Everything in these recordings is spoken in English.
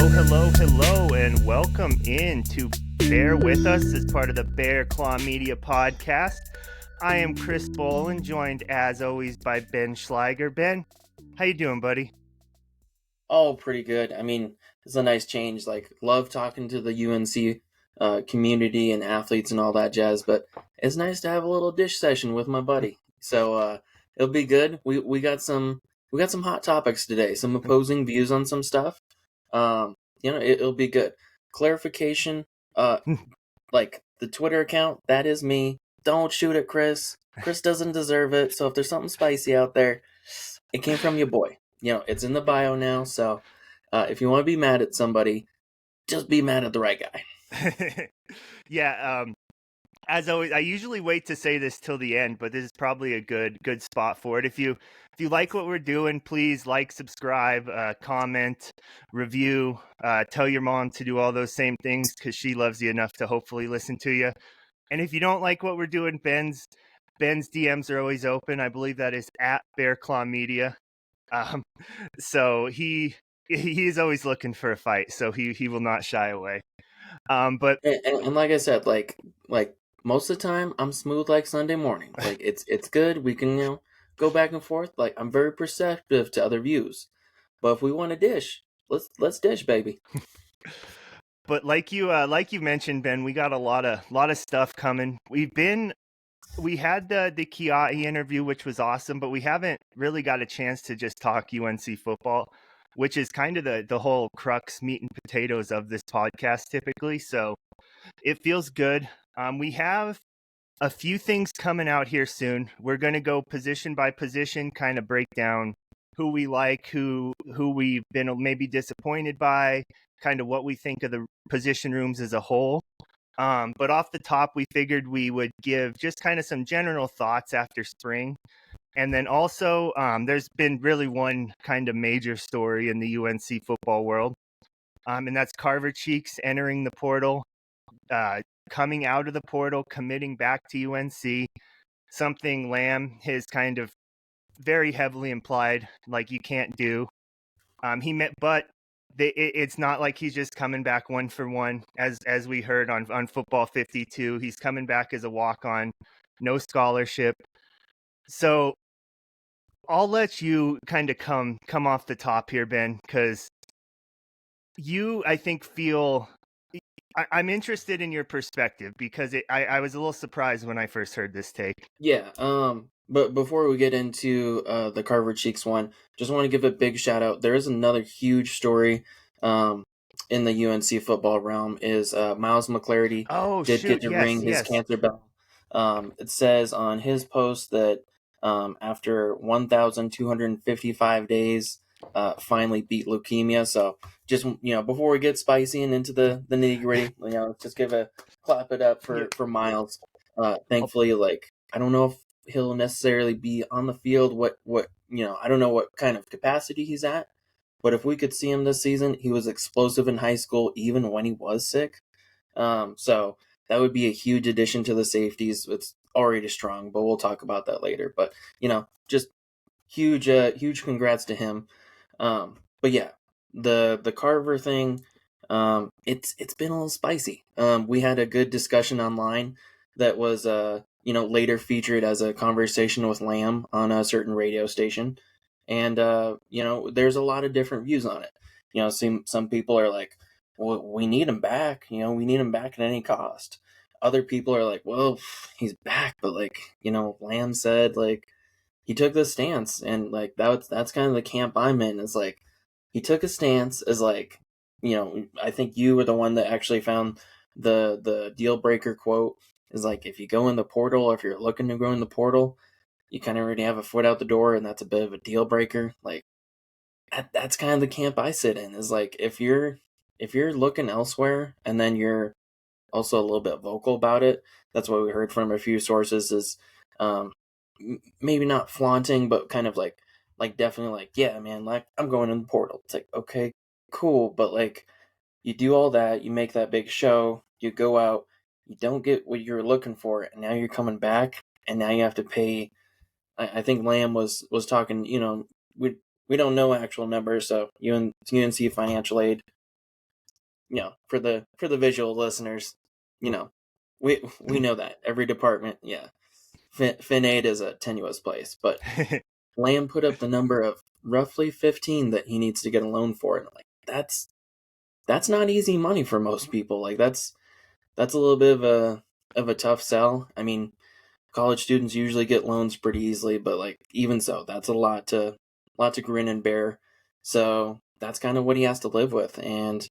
Hello, and welcome in to Bear With Us as part of the Bear Claw Media podcast. I am Chris Bolin, joined as always by Ben Schleiger. Ben, how you doing, buddy? Oh, pretty good. I mean, it's a nice change. Like, love talking to the UNC community and athletes and all that jazz, but it's nice to have a little dish session with my buddy. So it'll be good. We got some hot topics today, some opposing views on some stuff. It'll be good. Clarification, like the Twitter account, that is me. Don't shoot at Chris. Chris doesn't deserve it. So if there's something spicy out there, it came from your boy. It's in the bio now. So if you want to be mad at somebody, just be mad at the right guy. Yeah, as always, I usually wait to say this till the end, but this is probably a good spot for it. If you like what we're doing, please like, subscribe, comment, review, tell your mom to do all those same things because she loves you enough to hopefully listen to you. And if you don't like what we're doing, Ben's DMs are always open. I believe that is at Bear Claw Media. So he's always looking for a fight, so he will not shy away. But and like I said, like most of the time, I'm smooth like Sunday morning. Like it's good. We can go back and forth. Like I'm very perceptive to other views, but if we want to dish, let's dish, baby. But like you mentioned, Ben, we got a lot of stuff coming. We had the Kiai interview, which was awesome, but we haven't really got a chance to just talk UNC football, which is kind of the whole crux, meat and potatoes of this podcast typically. So it feels good. We have a few things coming out here soon. We're going to go position by position, kind of break down who we like, who we've been maybe disappointed by, kind of what we think of the position rooms as a whole. But off the top, we figured we would give just kind of some general thoughts after spring. And then also, there's been really one kind of major story in the UNC football world. And that's Carver Cheeks entering the portal, coming out of the portal, committing back to UNC, something Lamb has kind of very heavily implied, like you can't do. It's not like he's just coming back one for one, as we heard on Football 52. He's coming back as a walk-on, no scholarship. So I'll let you kind of come off the top here, Ben, because you, I think, feel I'm interested in your perspective because I was a little surprised when I first heard this take. Yeah. But before we get into the Carver Cheeks one, just want to give a big shout out. There is another huge story in the UNC football realm is Miles McClarty get to ring his cancer bell. It says on his post that after 1,255 days, finally beat leukemia. So just before we get spicy and into the nitty gritty, let's just clap it up for Miles. Thankfully, I don't know if he'll necessarily be on the field. I don't know what kind of capacity he's at, but if we could see him this season, he was explosive in high school even when he was sick. So that would be a huge addition to the safeties. It's already strong, but we'll talk about that later. But just huge congrats to him. But yeah, the Carver thing, it's been a little spicy. We had a good discussion online that was later featured as a conversation with Lamb on a certain radio station, and there's a lot of different views on it. Some people are like, well, we need him back. We need him back at any cost. Other people are like, well, he's back, but Lamb said he took this stance, and that's kind of the camp I'm in. Is he took a stance as I think you were the one that actually found the deal breaker quote is if you go in the portal, or if you're looking to go in the portal, you kind of already have a foot out the door, and that's a bit of a deal breaker. That's kind of the camp I sit in. Is if you're looking elsewhere, and then you're also a little bit vocal about it. That's what we heard from a few sources. Is maybe not flaunting, but kind of definitely yeah, man, I'm going in the portal. It's okay, cool, but you do all that, you make that big show, you go out, you don't get what you're looking for, and now you're coming back, and now you have to pay. I think Lamb was talking. We don't know actual numbers, so UNC financial aid for the visual listeners, you know, we know that every department, yeah, Fin Aid is a tenuous place, but Lamb put up the number of roughly 15 that he needs to get a loan for, and like that's not easy money for most people. Like that's a little bit of a tough sell. I mean, college students usually get loans pretty easily, but like even so, that's a lot to grin and bear. So that's kind of what he has to live with, and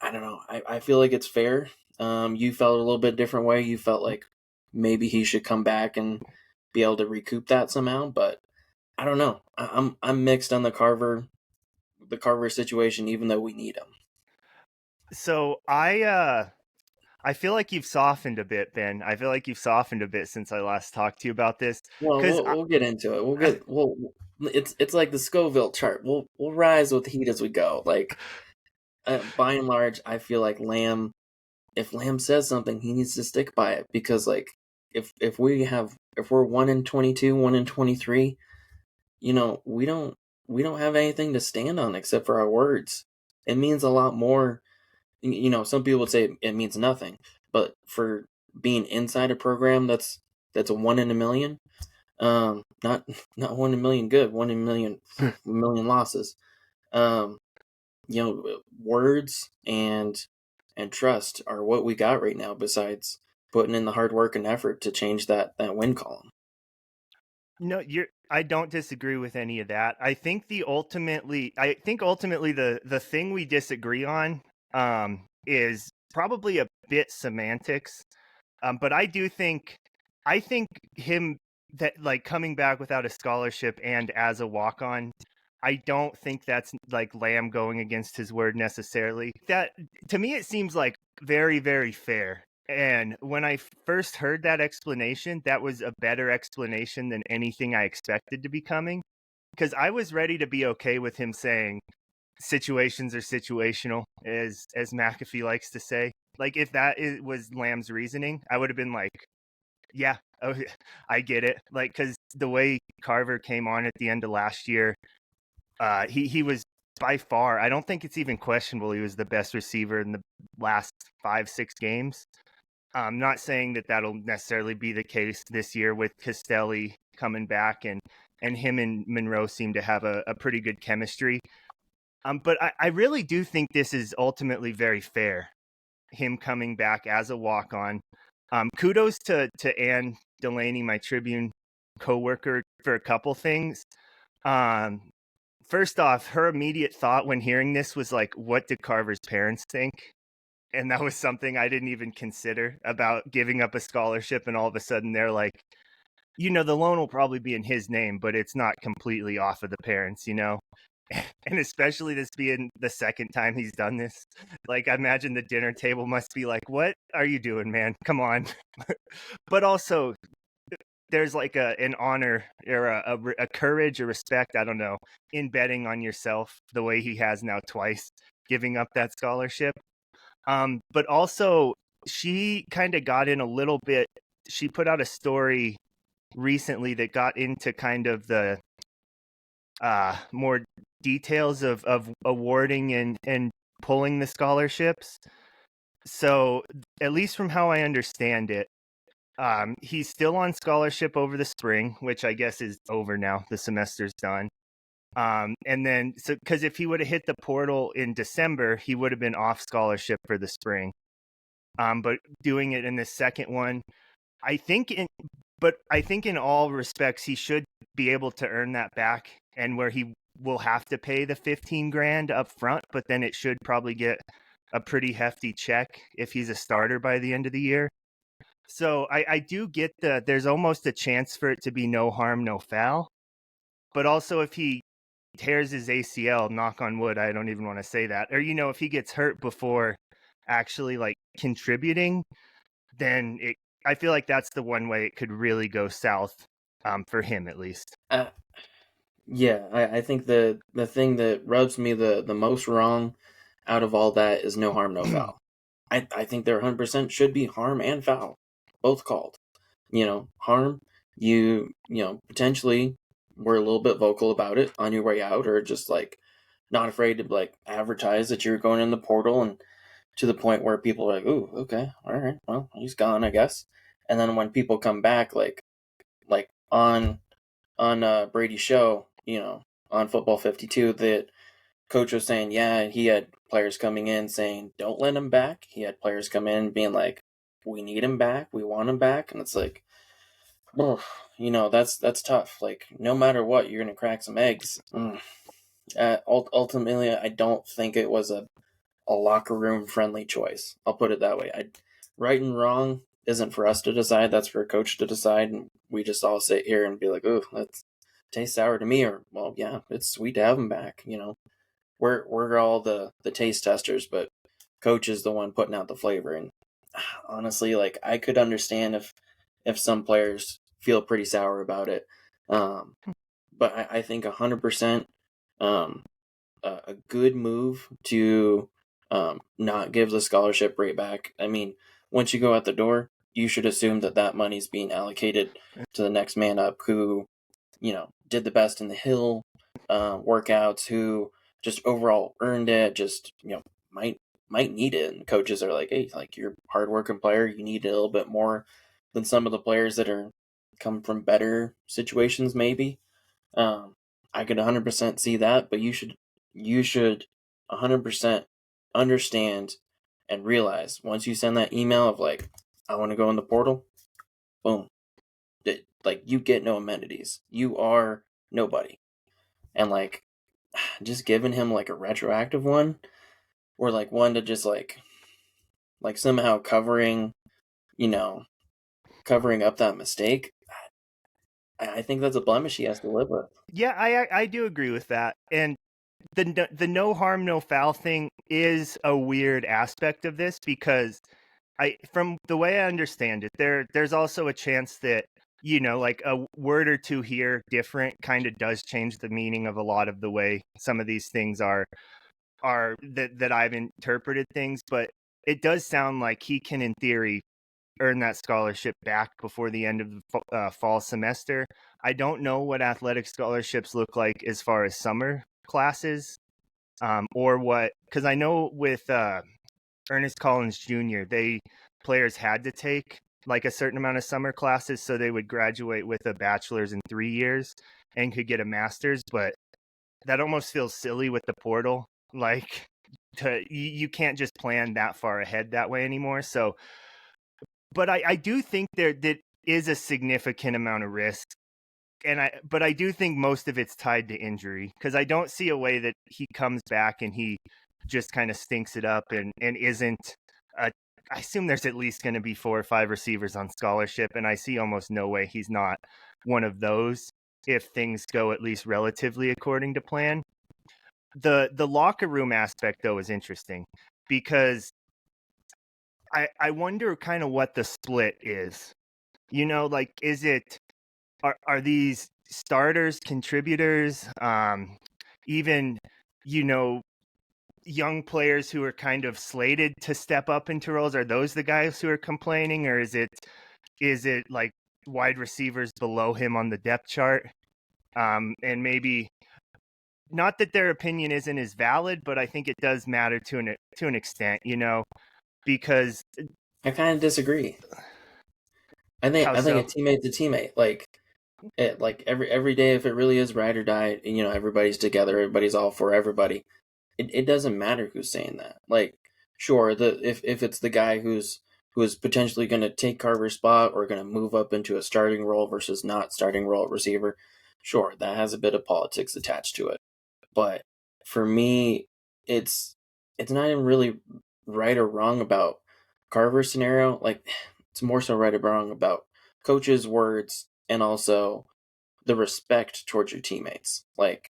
I don't know. I feel like it's fair. You felt a little bit different way. You felt like maybe he should come back and be able to recoup that somehow, but I don't know. I'm mixed on the Carver situation, even though we need him. So I feel like you've softened a bit, Ben. I feel like you've softened a bit since I last talked to you about this. Well, Because we'll get into it. It's like the Scoville chart. We'll rise with heat as we go. Like by and large, I feel like Lamb. If Lamb says something, he needs to stick by it because like if we're 1-22, 1-23, we don't have anything to stand on except for our words. It means a lot more. Some people would say it means nothing, but for being inside a program that's a 1 in a million, not not 1 in a million good, 1 in a million losses. Um, Words and trust are what we got right now. Besides putting in the hard work and effort to change that win column. no, I don't disagree with any of that. I think ultimately the thing we disagree on is probably a bit semantics. But I think him that like coming back without a scholarship and as a walk on, I don't think that's like Lamb going against his word necessarily. That to me it seems like very, very fair. And when I first heard that explanation, that was a better explanation than anything I expected to be coming. Because I was ready to be okay with him saying situations are situational, as McAfee likes to say. Like if was Lamb's reasoning, I would have been like, yeah, oh, I get it. Like because the way Carver came on at the end of last year, he was by far. I don't think it's even questionable. He was the best receiver in the last 5-6 games. I'm not saying that that'll necessarily be the case this year with Castelli coming back and him and Monroe seem to have a pretty good chemistry. But I really do think this is ultimately very fair. Him coming back as a walk on. Kudos to Ann Delaney, my Tribune coworker, for a couple things. First off, her immediate thought when hearing this was like, what did Carver's parents think? And that was something I didn't even consider about giving up a scholarship. And all of a sudden they're like, the loan will probably be in his name, but it's not completely off of the parents, And especially this being the second time he's done this. Like, I imagine the dinner table must be like, what are you doing, man? Come on. But also, there's like an honor or a courage or respect, I don't know, in betting on yourself the way he has now twice, giving up that scholarship. But also, she kind of got in a little bit. She put out a story recently that got into kind of the more details of awarding and pulling the scholarships. So, at least from how I understand it, he's still on scholarship over the spring, which I guess is over now. The semester's done. And then, so because if he would have hit the portal in December, he would have been off scholarship for the spring. But doing it in the second one, I think in all respects, he should be able to earn that back, and where he will have to pay the 15 grand up front, but then it should probably get a pretty hefty check if he's a starter by the end of the year. So I do get there's almost a chance for it to be no harm, no foul. But also if he tears his ACL, knock on wood, I don't even want to say that, or, if he gets hurt before actually like contributing, then I feel like that's the one way it could really go south, for him at least. Yeah, I think the thing that rubs me the most wrong out of all that is no harm, no foul. I think there 100% should be harm and foul, both called. Harm, potentially were a little bit vocal about it on your way out, or just like not afraid to like advertise that you're going in the portal, and to the point where people are like, "Ooh, okay, all right, well, he's gone, I guess." And then when people come back, like on Brady's show, on Football 52, the coach was saying, yeah, he had players coming in saying, "Don't let him back." He had players come in being like, "We need him back, we want him back," and it's like, oh, that's tough. Like, no matter what, you're gonna crack some eggs. Ultimately, I don't think it was a locker room friendly choice. I'll put it that way. Right and wrong isn't for us to decide. That's for a coach to decide, and we just all sit here and be like, "Oh, that tastes sour to me," or, "Well, yeah, it's sweet to have him back." We're all the taste testers, but coach is the one putting out the flavor. And honestly, like, I could understand if some players feel pretty sour about it, but I think 100%. Um, a good move to not give the scholarship rate back. I mean, once you go out the door, you should assume that money's being allocated to the next man up who, did the best in the hill workouts, who just overall earned it, just, might need it. And coaches are like, "Hey, like, you're a hardworking player, you need it a little bit more than some of the players that are come from better situations, maybe." Um, I could 100% see that, but you should 100% understand and realize once you send that email of like, "I want to go in the portal," boom, like, you get no amenities. You are nobody. And like, just giving him like a retroactive one, or like one to just like somehow you know, covering up that mistake. I think that's a blemish he has to live with. Yeah, I do agree with that. And the no harm no foul thing is a weird aspect of this, because from the way I understand it, there's also a chance that, like a word or two here different kind of does change the meaning of a lot of the way some of these things are that I've interpreted things. But it does sound like he can, in theory, earn that scholarship back before the end of the fall semester. I don't know what athletic scholarships look like as far as summer classes, or what, because I know with Ernest Collins Jr., players had to take like a certain amount of summer classes so they would graduate with a bachelor's in 3 years and could get a master's. But that almost feels silly with the portal. Like, you can't just plan that far ahead that way anymore. So, but I do think that is a significant amount of risk. But I do think most of it's tied to injury, because I don't see a way that he comes back and he just kind of stinks it up and isn't. I assume there's at least going to be 4 or 5 receivers on scholarship, and I see almost no way he's not one of those if things go at least relatively according to plan. The locker room aspect, though, is interesting, because I wonder kind of what the split is. Like, is it, are these starters, contributors, even, you know, young players who are kind of slated to step up into roles? Are those the guys who are complaining, or is it like wide receivers below him on the depth chart? And maybe not that their opinion isn't as valid, but I think it does matter to an extent, because I kind of disagree. I think how I think a so? teammate's a teammate. Like every day, if it really is ride or die, everybody's together, everybody's all for everybody. It doesn't matter who's saying that. Like, sure, if it's the guy who is potentially going to take Carver's spot or going to move up into a starting role versus not starting role at receiver, sure, that has a bit of politics attached to it. But for me, it's it's not even really right or wrong about Carver's scenario. Like, it's more so right or wrong about coach's words and also the respect towards your teammates. Like,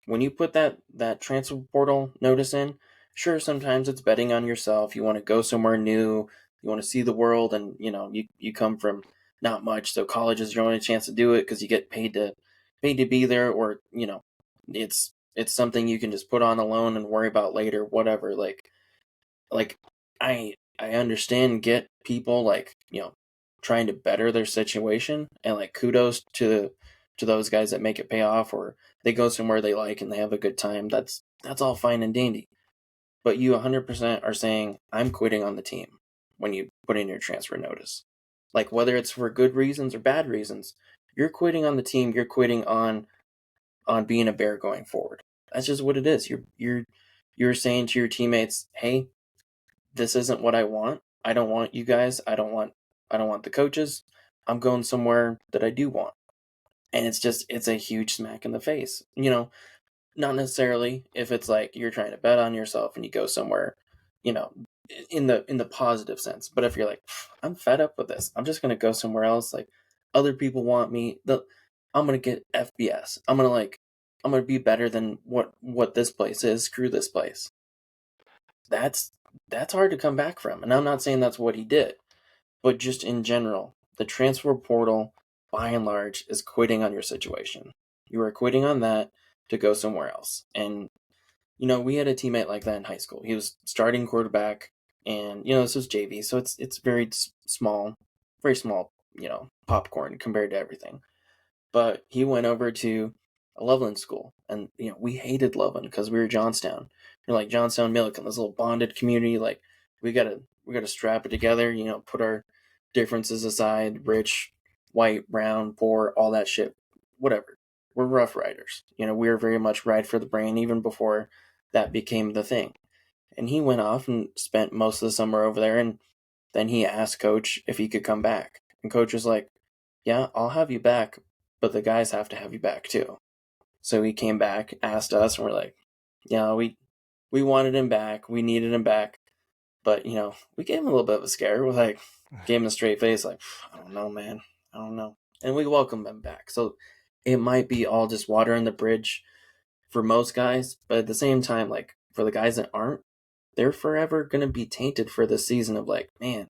when you put that transfer portal notice in, sure, sometimes it's betting on yourself. You want to go somewhere new, you want to see the world, and you come from not much, so college is your only chance to do it because you get paid to be there, or it's something you can just put on a loan and worry about later, whatever. Like I understand, get people like trying to better their situation, and like, kudos to those guys that make it pay off, or they go somewhere they like and they have a good time. That's all fine and dandy. but you 100% are saying, I'm quitting on the team when you put in your transfer notice. Like, whether it's for good reasons or bad reasons, you're quitting on the team, you're quitting on being a Bear going forward. That's just what it is. You're saying to your teammates, hey, this isn't what I want. I don't want you guys. I don't want the coaches. I'm going somewhere that I do want. And it's a huge smack in the face. Not necessarily if it's like you're trying to bet on yourself and you go somewhere, you know, in the positive sense. But if you're like, I'm fed up with this, I'm just gonna go somewhere else. Like, other people want me. I'm gonna get FBS. I'm gonna be better than what this place is. Screw this place. That's that's hard to come back from. And I'm not saying that's what he did, but just in general, the transfer portal, by and large, is quitting on your situation. You are quitting on that to go somewhere else. And, we had a teammate like that in high school. He was starting quarterback, and, this was JV, so it's small, very small, popcorn compared to everything. But he went over to a Loveland school, and, we hated Loveland because we were Johnstown. We're like Johnstown Milliken, this little bonded community. Like, we gotta strap it together, put our differences aside, rich, white, brown, poor, all that shit, whatever. We're Rough Riders. We were very much ride for the brain even before that became the thing. And he went off and spent most of the summer over there, and then he asked coach if he could come back. And coach was like, yeah, I'll have you back, but the guys have to have you back too. So he came back, asked us, and we're like, yeah, we wanted him back, we needed him back. But, we gave him a little bit of a scare. We're like, gave him a straight face, like, I don't know, man. I don't know. And we welcomed him back. So it might be all just water on the bridge for most guys. But at the same time, like, for the guys that aren't, they're forever going to be tainted for this season of like, man,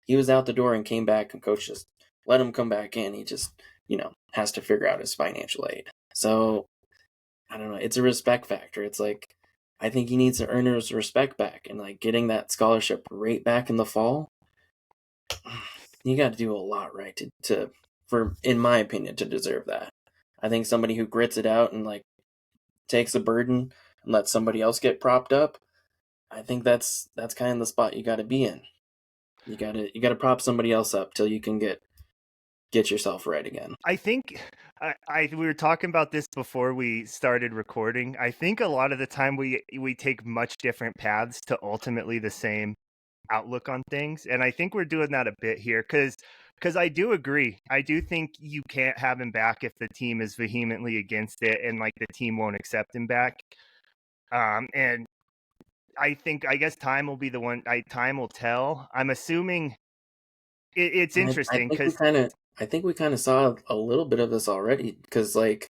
he was out the door and came back, and coach just let him come back in. He just, has to figure out his financial aid. So I don't know. It's a respect factor. It's like, I think he needs to earn his respect back, and like getting that scholarship right back in the fall. You got to do a lot right for, in my opinion, to deserve that. I think somebody who grits it out and like takes a burden and lets somebody else get propped up, I think that's kind of the spot you got to be in. You got to prop somebody else up till you can get yourself right again. I think we were talking about this before we started recording. I think a lot of the time we take much different paths to ultimately the same outlook on things, and I think we're doing that a bit here because I do agree. I do think you can't have him back if the team is vehemently against it and like the team won't accept him back. And I guess time will be the one. Time will tell. I'm assuming it's interesting because I think we kind of saw a little bit of this already, because like,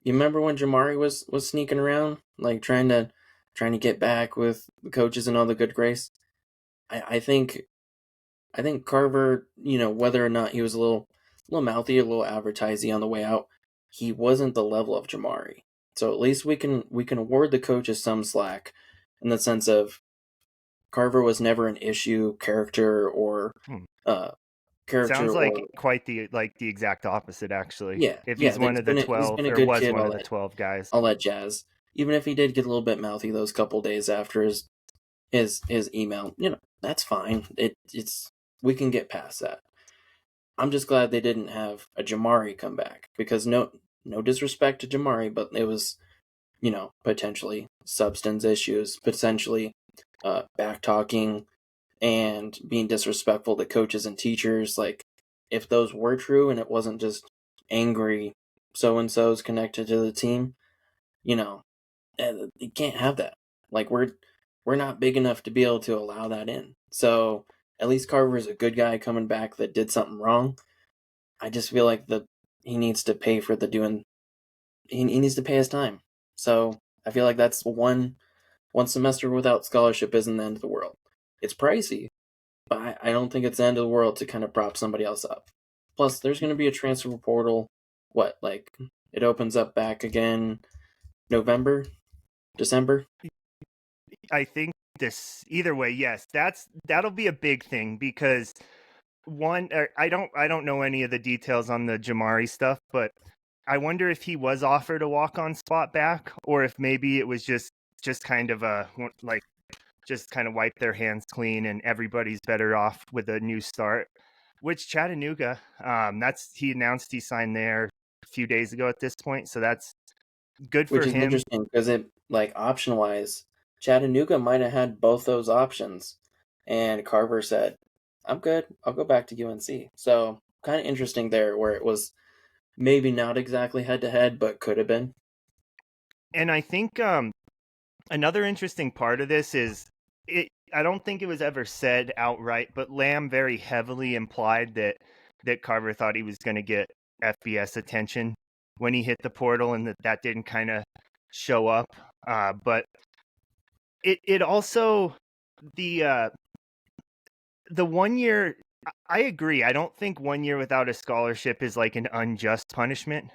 you remember when Jamari was sneaking around, like trying to get back with the coaches and all the good grace. I think Carver, whether or not he was a little mouthy, a little advertising on the way out, he wasn't the level of Jamari. So at least we can award the coaches some slack in the sense of Carver was never an issue character or sounds like quite the exact opposite, actually. Yeah, if he's one of the 12 he's been a or good was kid, one of the 12 guys, all that jazz. Even if he did get a little bit mouthy those couple days after his email, that's fine. It's we can get past that. I'm just glad they didn't have a Jamari come back, because no disrespect to Jamari, but it was, potentially substance issues, potentially back talking and being disrespectful to coaches and teachers. Like, if those were true and it wasn't just angry so and so's connected to the team, you can't have that. Like, we're not big enough to be able to allow that in. So at least Carver is a good guy coming back that did something wrong. I just feel like he needs to pay for the doing. He needs to pay his time. So I feel like that's one semester without scholarship isn't the end of the world. It's pricey, but I don't think it's the end of the world to kind of prop somebody else up. Plus, there's going to be a transfer portal. It opens up back again November, December? I think this either way, yes, that'll be a big thing, because I don't know any of the details on the Jamari stuff, but I wonder if he was offered a walk-on spot back, or if maybe it was just just kind of just kind of wipe their hands clean and everybody's better off with a new start. Which Chattanooga, he announced he signed there a few days ago at this point, so that's good for Which is him. interesting because it, like, option wise, Chattanooga might have had both those options, and Carver said, "I'm good. I'll go back to UNC." So kind of interesting there, where it was maybe not exactly head to head, but could have been. And I think another interesting part of this is it. I don't think it was ever said outright, but Lamb very heavily implied that Carver thought he was going to get FBS attention when he hit the portal, and that didn't kind of show up. But it also the 1 year. I agree. I don't think 1 year without a scholarship is like an unjust punishment.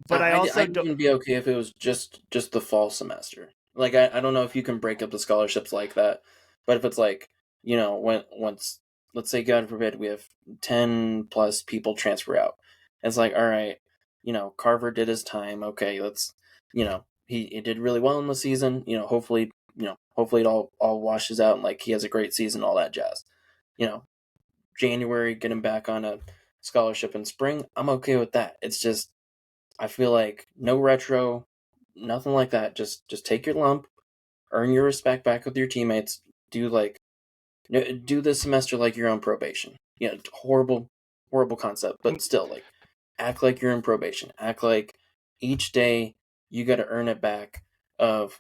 But I also I'd don't. even be okay if it was just the fall semester. Like, I don't know if you can break up the scholarships like that, but if it's like, once, let's say, God forbid, we have 10 plus people transfer out, it's like, all right, Carver did his time. Okay, let's, he did really well in the season. Hopefully it all washes out and like he has a great season, all that jazz. You know, January, get him back on a scholarship in spring. I'm okay with that. It's just I feel like no retro, nothing like that. Just take your lump, earn your respect back with your teammates. Do this semester like you're on probation. Horrible, horrible concept, but still, like, act like you're in probation. Act like each day you got to earn it back of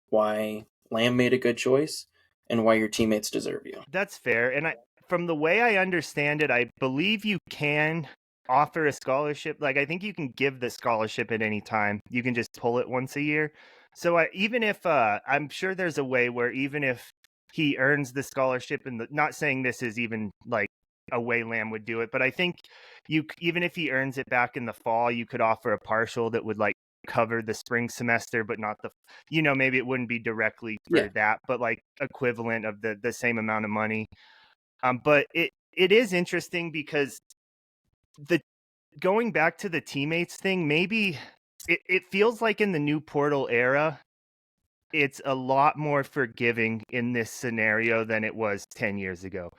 why Lamb made a good choice and why your teammates deserve you. That's fair. And from the way I understand it, I believe you can offer a scholarship. Like, I think you can give the scholarship at any time. You can just pull it once a year. So even if I'm sure there's a way where even if he earns the scholarship, and not saying this is even like a way Lamb would do it, but I think even if he earns it back in the fall, you could offer a partial that would like cover the spring semester, but not maybe it wouldn't be directly Yeah, for that, but like equivalent of the same amount of money. But it is interesting because the going back to the teammates thing, maybe it feels like in the new portal era, it's a lot more forgiving in this scenario than it was 10 years ago.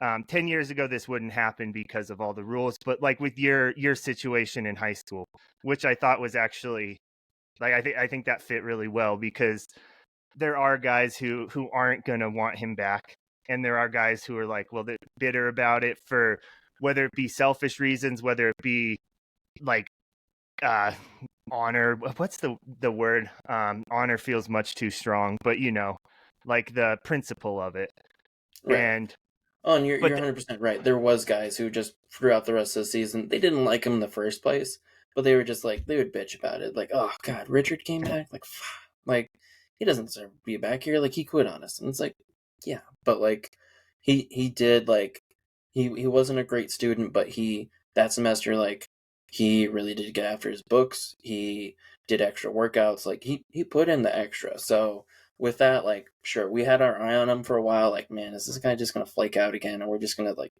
10 years ago, this wouldn't happen because of all the rules, but like with your situation in high school, which I thought was actually like, I think that fit really well because there are guys who aren't going to want him back, and there are guys who are like, well, they're bitter about it for whether it be selfish reasons, whether it be like uh honor. What's the word? Honor feels much too strong, but like the principle of it. right. And Oh, and you're but 100% right. There was guys who just throughout the rest of the season they didn't like him in the first place, but they were just like they would bitch about it, like, oh God, Richard came back, like he doesn't deserve to be back here, like he quit on us, and it's like, yeah, but like he did, like, he wasn't a great student, but he that semester, like, he really did get after his books. He did extra workouts, like he put in the extra. So with that, like, sure, we had our eye on him for a while. Like, man, is this guy just gonna flake out again, or we're just gonna like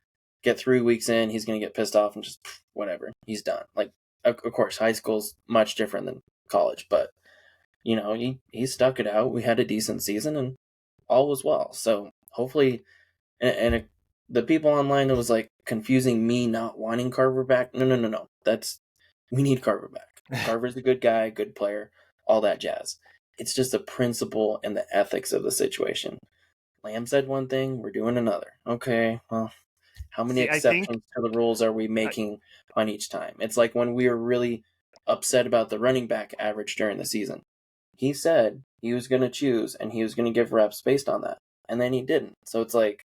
get 3 weeks in, he's gonna get pissed off and just whatever, he's done. Like, of course, high school's much different than college, but he stuck it out. We had a decent season, and all was well. So hopefully, and the people online that was like confusing me not wanting Carver back. No, no, no, no. We need Carver back. Carver's a good guy, good player, all that jazz. It's just the principle and the ethics of the situation. Lamb said one thing, we're doing another. Okay, well, how many see, I think exceptions to the rules are we making on each time? It's like when we were really upset about the running back average during the season. He said he was going to choose and he was going to give reps based on that, and then he didn't. So it's like,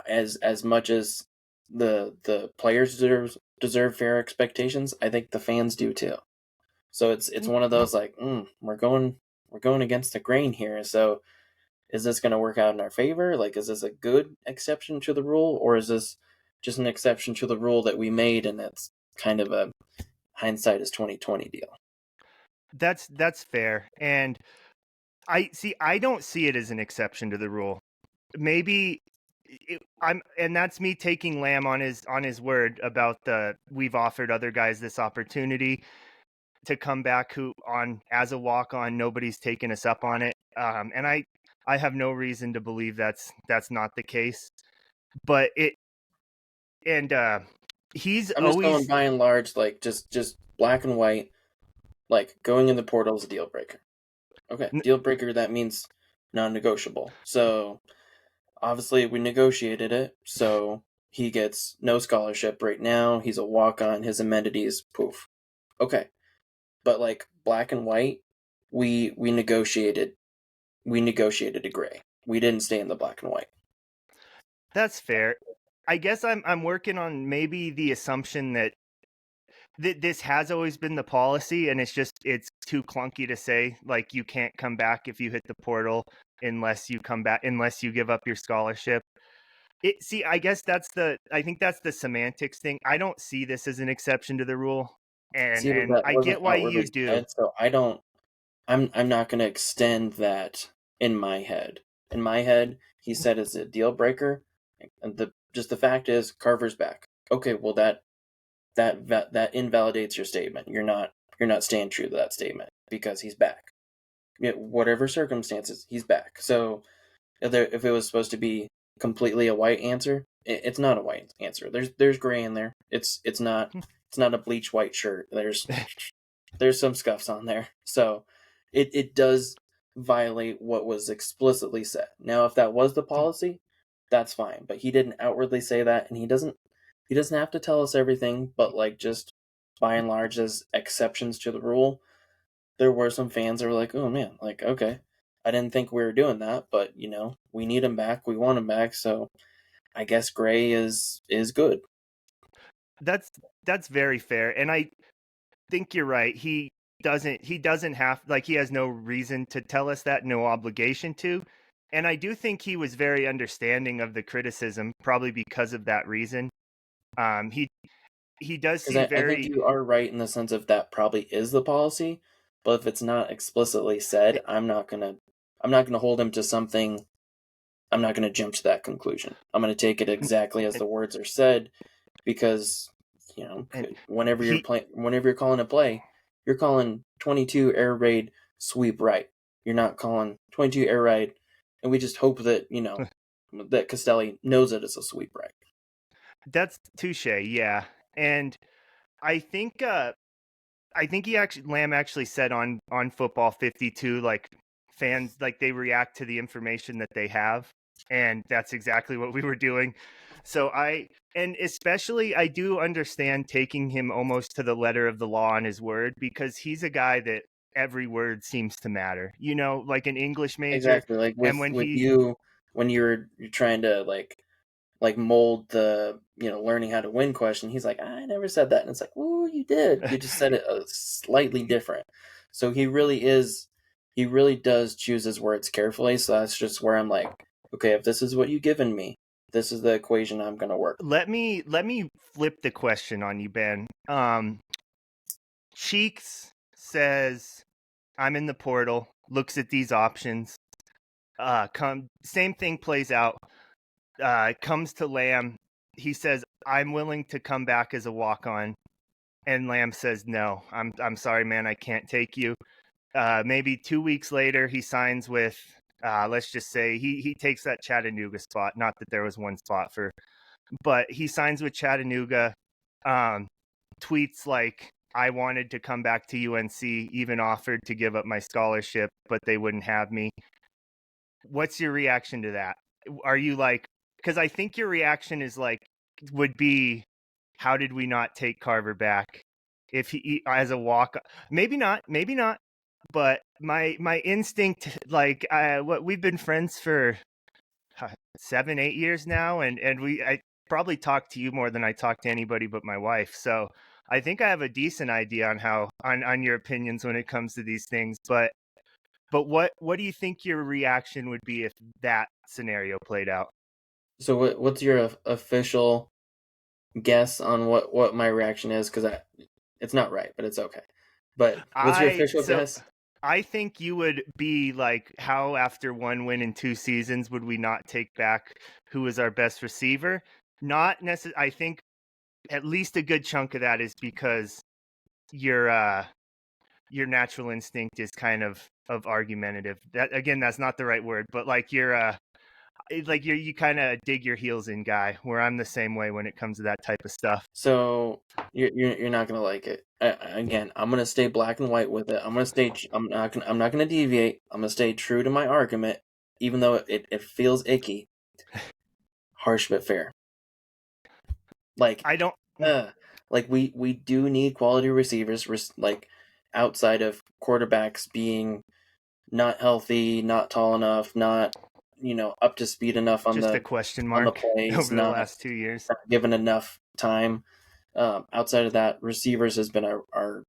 as much as the players deserve fair expectations, I think the fans do too. So it's one of those like, we're going against the grain here. So is this going to work out in our favor? Like, is this a good exception to the rule, or is this just an exception to the rule that we made, and it's kind of a hindsight is 2020 deal? that's fair. And I don't see it as an exception to the rule. Maybe and that's me taking Lamb on his word about we've offered other guys this opportunity. to come back who on as a walk on. Nobody's taken us up on it. And I have no reason to believe that's not the case. But it and he's I'm just going always by and large, like just black and white, like going in the portal is a deal breaker. Okay, deal breaker, that means non-negotiable. So obviously we negotiated it, so he gets no scholarship right now. He's a walk-on. His amenities, poof. Okay, but like black and white, we negotiated. We negotiated a gray. We didn't stay in the black and white. That's fair. I guess I'm working on maybe the assumption that this has always been the policy, and it's too clunky to say like you can't come back if you hit the portal unless you come back unless you give up your scholarship. I guess I think that's the semantics thing. I don't see this as an exception to the rule, See, but and that I wasn't get why outwardly you do. said, so I don't. I'm not going to extend that in my head. In my head, he said it's a deal breaker, and the fact is Carver's back. Okay, well that invalidates your statement. You're not staying true to that statement because he's back. Whatever circumstances, he's back. So if it was supposed to be completely a white answer, it's not a white answer. There's gray in there. It's not a bleach white shirt. There's some scuffs on there. So it does violate what was explicitly said. Now, if that was the policy, that's fine. But he didn't outwardly say that, and he doesn't have to tell us everything. But like just by and large, as exceptions to the rule, there were some fans that were like, "Oh man, like okay, I didn't think we were doing that, but we need him back. We want him back. So I guess Gray is good." That's very fair, and I think you're right. He doesn't have like he has no reason to tell us that, no obligation to. And I do think he was very understanding of the criticism, probably because of that reason. He does Because seem I think very you are right in the sense of that probably is the policy, but if it's not explicitly said, I'm not gonna hold him to something. I'm not gonna jump to that conclusion. I'm gonna take it exactly as the words are said, because and whenever you're he playing, whenever you're calling a play, you're calling 22 air raid sweep right. You're not calling 22 air raid, and we just hope that that Castelli knows that it's a sweep right. that's touche, yeah. And I think Lamb actually said on Football 52, like fans like they react to the information that they have, and that's exactly what we were doing. So and especially I do understand taking him almost to the letter of the law on his word, because he's a guy that every word seems to matter. Like an English major, Exactly, like and with you when you're trying to like mold the learning how to win question. He's like, I never said that, and it's like, oh, you did. You just said it slightly different. So he really does choose his words carefully. So that's just where I'm like, okay, if this is what you've given me, this is the equation I'm gonna work. let me flip the question on you, Ben. Cheeks says, I'm in the portal, looks at these options. Same thing plays out. Comes to Lamb. He says, I'm willing to come back as a walk on. And Lamb says, no, I'm sorry, man, I can't take you. Maybe 2 weeks later, he signs with, let's just say he takes that Chattanooga spot. Not that there was one spot but he signs with Chattanooga. Tweets like, I wanted to come back to UNC, even offered to give up my scholarship, but they wouldn't have me. What's your reaction to that? Are you like, because I think your reaction is like, would be, how did we not take Carver back if he as a walk? Maybe not, but my instinct, like, what we've been friends for 7-8 years now, and I probably talk to you more than I talk to anybody but my wife. So I think I have a decent idea on how on your opinions when it comes to these things. But what do you think your reaction would be if that scenario played out? So what's your official guess on what my reaction is? Because it's not right, but it's okay. But what's your official So guess? I think you would be like, how after one win in 2 seasons would we not take back who is our best receiver? Not necessarily. I think at least a good chunk of that is because you're your natural instinct is kind of argumentative. That again, that's not the right word, but like you kind of dig your heels in guy, where I'm the same way when it comes to that type of stuff. So you're not gonna like it. Again, I'm gonna stay black and white with it. I'm not gonna deviate. I'm gonna stay true to my argument, even though it feels icky. Harsh but fair. Like I don't like we do need quality receivers. Like outside of quarterbacks being not healthy, not tall enough, not up to speed enough on just the a question on the mark plays, over the not last 2 years. given enough time. Outside of that, receivers has been our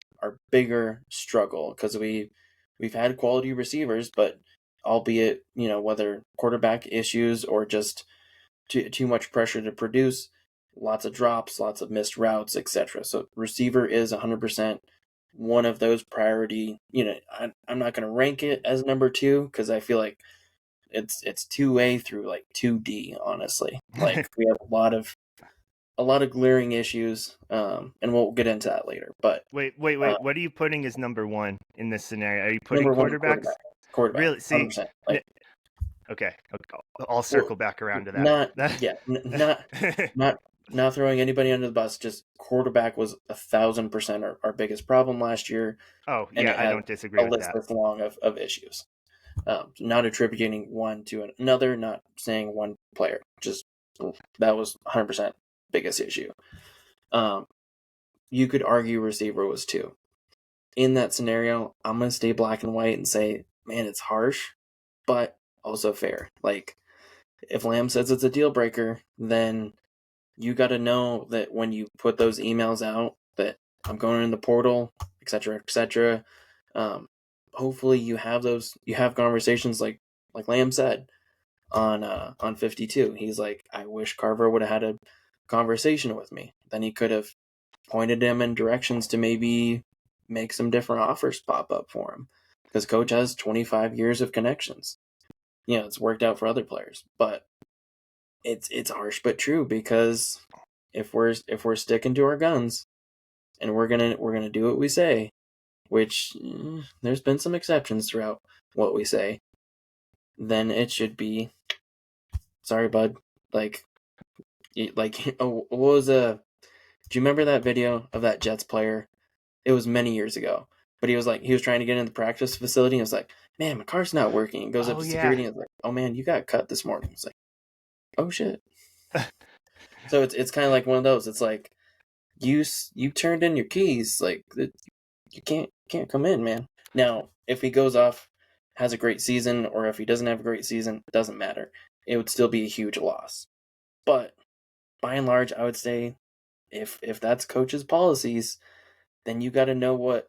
bigger struggle because we've had quality receivers, but albeit whether quarterback issues or just too much pressure to produce, lots of drops, lots of missed routes, etc. So receiver is 100% one of those priority. I'm not going to rank it as number 2 because I feel like it's 2A through like 2D. Honestly, like we have a lot of glaring issues, and we'll get into that later. But wait, what are you putting as number 1 in this scenario? Are you putting number 1 quarterbacks? quarterback, Really? See, 100%. Like, okay, I'll circle back around to not that. yeah, not throwing anybody under the bus. Just quarterback was 1,000% our biggest problem last year, Oh and yeah, it I has don't disagree a with list that. this long of issues. Not attributing one to another, not saying one player. Just that was 100% biggest issue. You could argue receiver was 2. In that scenario, I'm gonna stay black and white and say, man, it's harsh, but also fair. Like, if Lamb says it's a deal breaker, then you got to know that when you put those emails out that I'm going in the portal, etc., etc. Hopefully, you have conversations like Lamb said on 52. He's like, I wish Carver would have had a conversation with me. Then he could have pointed him in directions to maybe make some different offers pop up for him, because coach has 25 years of connections. It's worked out for other players, but it's harsh but true, because if we're sticking to our guns and we're gonna do what we say, which there's been some exceptions throughout what we say, then it should be, sorry bud, like what was do you remember that video of that Jets player? It was many years ago, but he was trying to get into the practice facility and was like, man, my car's not working. He goes up Oh to yeah. security and is like, oh man, you got cut this morning. It's like, oh shit. So it's kind of like one of those. It's like you turned in your keys, like you can't come in, man. Now, if he goes off, has a great season, or if he doesn't have a great season, it doesn't matter. It would still be a huge loss. But by and large, I would say if that's coach's policies, then you got to know what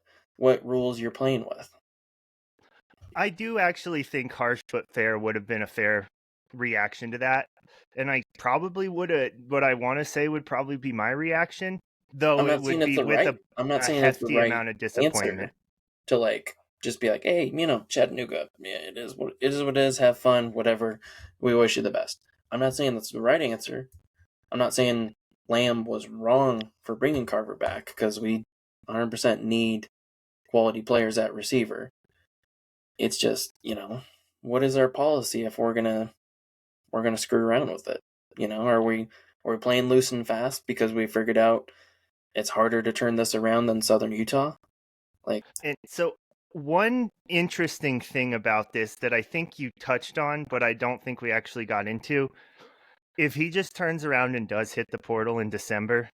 rules you're playing with. I do actually think harsh but fair would have been a fair reaction to that. And I probably would have, what I want to say would probably be my reaction, though I'm it not would saying it's be the with right. I'm not a saying it's the hefty right amount of answer disappointment. to like just be like, hey, Chattanooga, yeah, it is what it is. Have fun, whatever. We wish you the best. I'm not saying that's the right answer. I'm not saying Lamb was wrong for bringing Carver back, because we 100% need quality players at receiver. It's just, what is our policy if we're gonna screw around with it? Are we playing loose and fast because we figured out it's harder to turn this around than Southern Utah? Like, And so one interesting thing about this that I think you touched on, but I don't think we actually got into, if he just turns around and does hit the portal in December,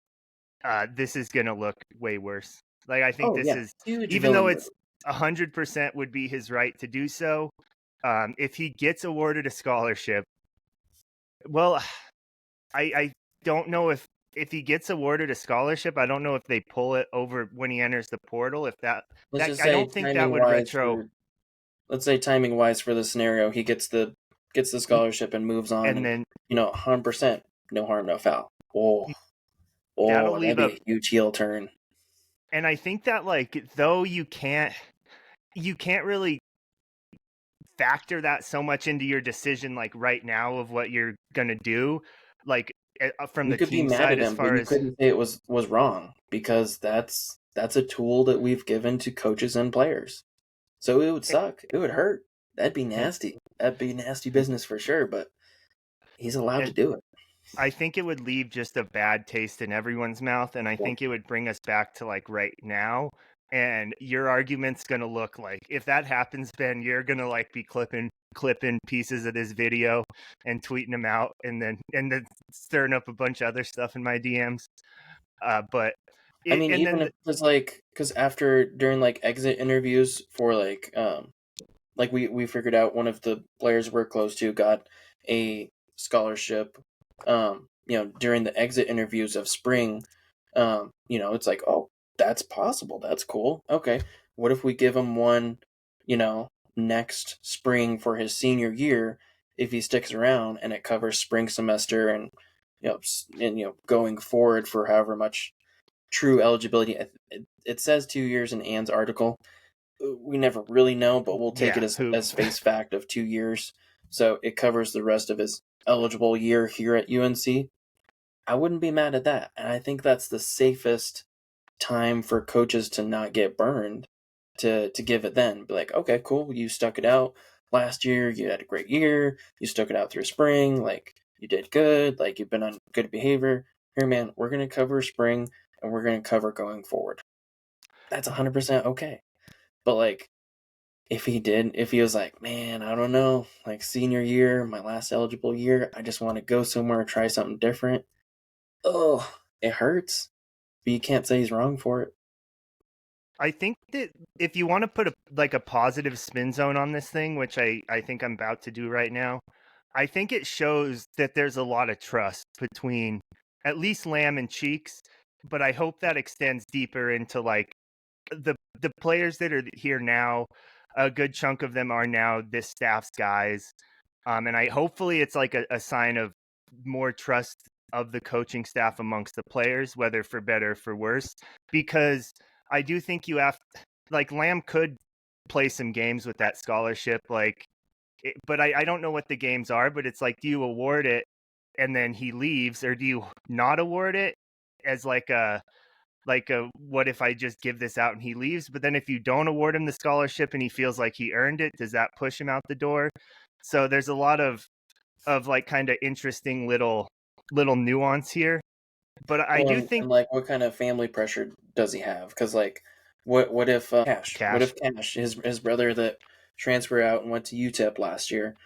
this is going to look way worse. Like, I think oh this yeah, is, huge even though villain. it's 100% would be his right to do so, if he gets awarded a scholarship, well, I don't know if he gets awarded a scholarship, I don't know if they pull it over when he enters the portal. If Let's just I say don't think that would retro. timing wise for the scenario, he gets the scholarship and moves on, And and then 100%, no harm, no foul. that'll That'd leave be a, a huge heel turn. and I think that, like, though you can't really factor that so much into your decision, like right now, of what you're gonna do, like from You the could be team mad side, at as him, but far you as couldn't say it was wrong, because that's that's a tool that we've given to coaches and players. So it would suck. It would hurt. That'd be nasty. That'd be nasty business for sure, but he's allowed to And do it. I think it would leave just a bad taste in everyone's mouth, and I Yeah. think it would bring us back to like right now. And your argument's gonna look like if that happens, Ben, you're gonna like be clipping pieces of this video and tweeting them out, and then stirring up a bunch of other stuff in my DMs. But I mean, and even then if it's like, because after during like exit interviews for like we figured out one of the players we're close to got a scholarship. During the exit interviews of spring, it's like, oh, that's possible. That's cool. Okay, what if we give him one, you know, next spring for his senior year if he sticks around and it covers spring semester and going forward for however much true eligibility. It says 2 years in Ann's article. We never really know, but we'll take it as face fact of 2 years. So it covers the rest of his eligible year here at UNC. I wouldn't be mad at that. And I think that's the safest time for coaches to not get burned, to give it then. Be like, okay, cool, you stuck it out last year, you had a great year, you stuck it out through spring, like you did good, like you've been on good behavior. Here, man, we're gonna cover spring and we're gonna cover going forward. That's 100% okay. But like if he was like, man, I don't know, like senior year, my last eligible year, I just want to go somewhere and try something different. Oh, it hurts. But you can't say he's wrong for it. I think that if you want to put a positive spin zone on this thing, which I think I'm about to do right now, I think it shows that there's a lot of trust between at least Lamb and Cheeks, but I hope that extends deeper into like the players that are here now. A good chunk of them are now this staff's guys, and I hopefully it's like a sign of more trust of the coaching staff amongst the players, whether for better or for worse, because I do think you have like Lamb could play some games with that scholarship, but I don't know what the games are. But it's like, do you award it and then he leaves, or do you not award it as like a what if I just give this out and he leaves? But then if you don't award him the scholarship and he feels like he earned it, does that push him out the door? So there's a lot of like kind of interesting little nuance here. But I Well, do and think like, what kind of family pressure does he have? Because like, what if Cash? What Cash. if Cash, his brother that transferred out and went to UTEP last year,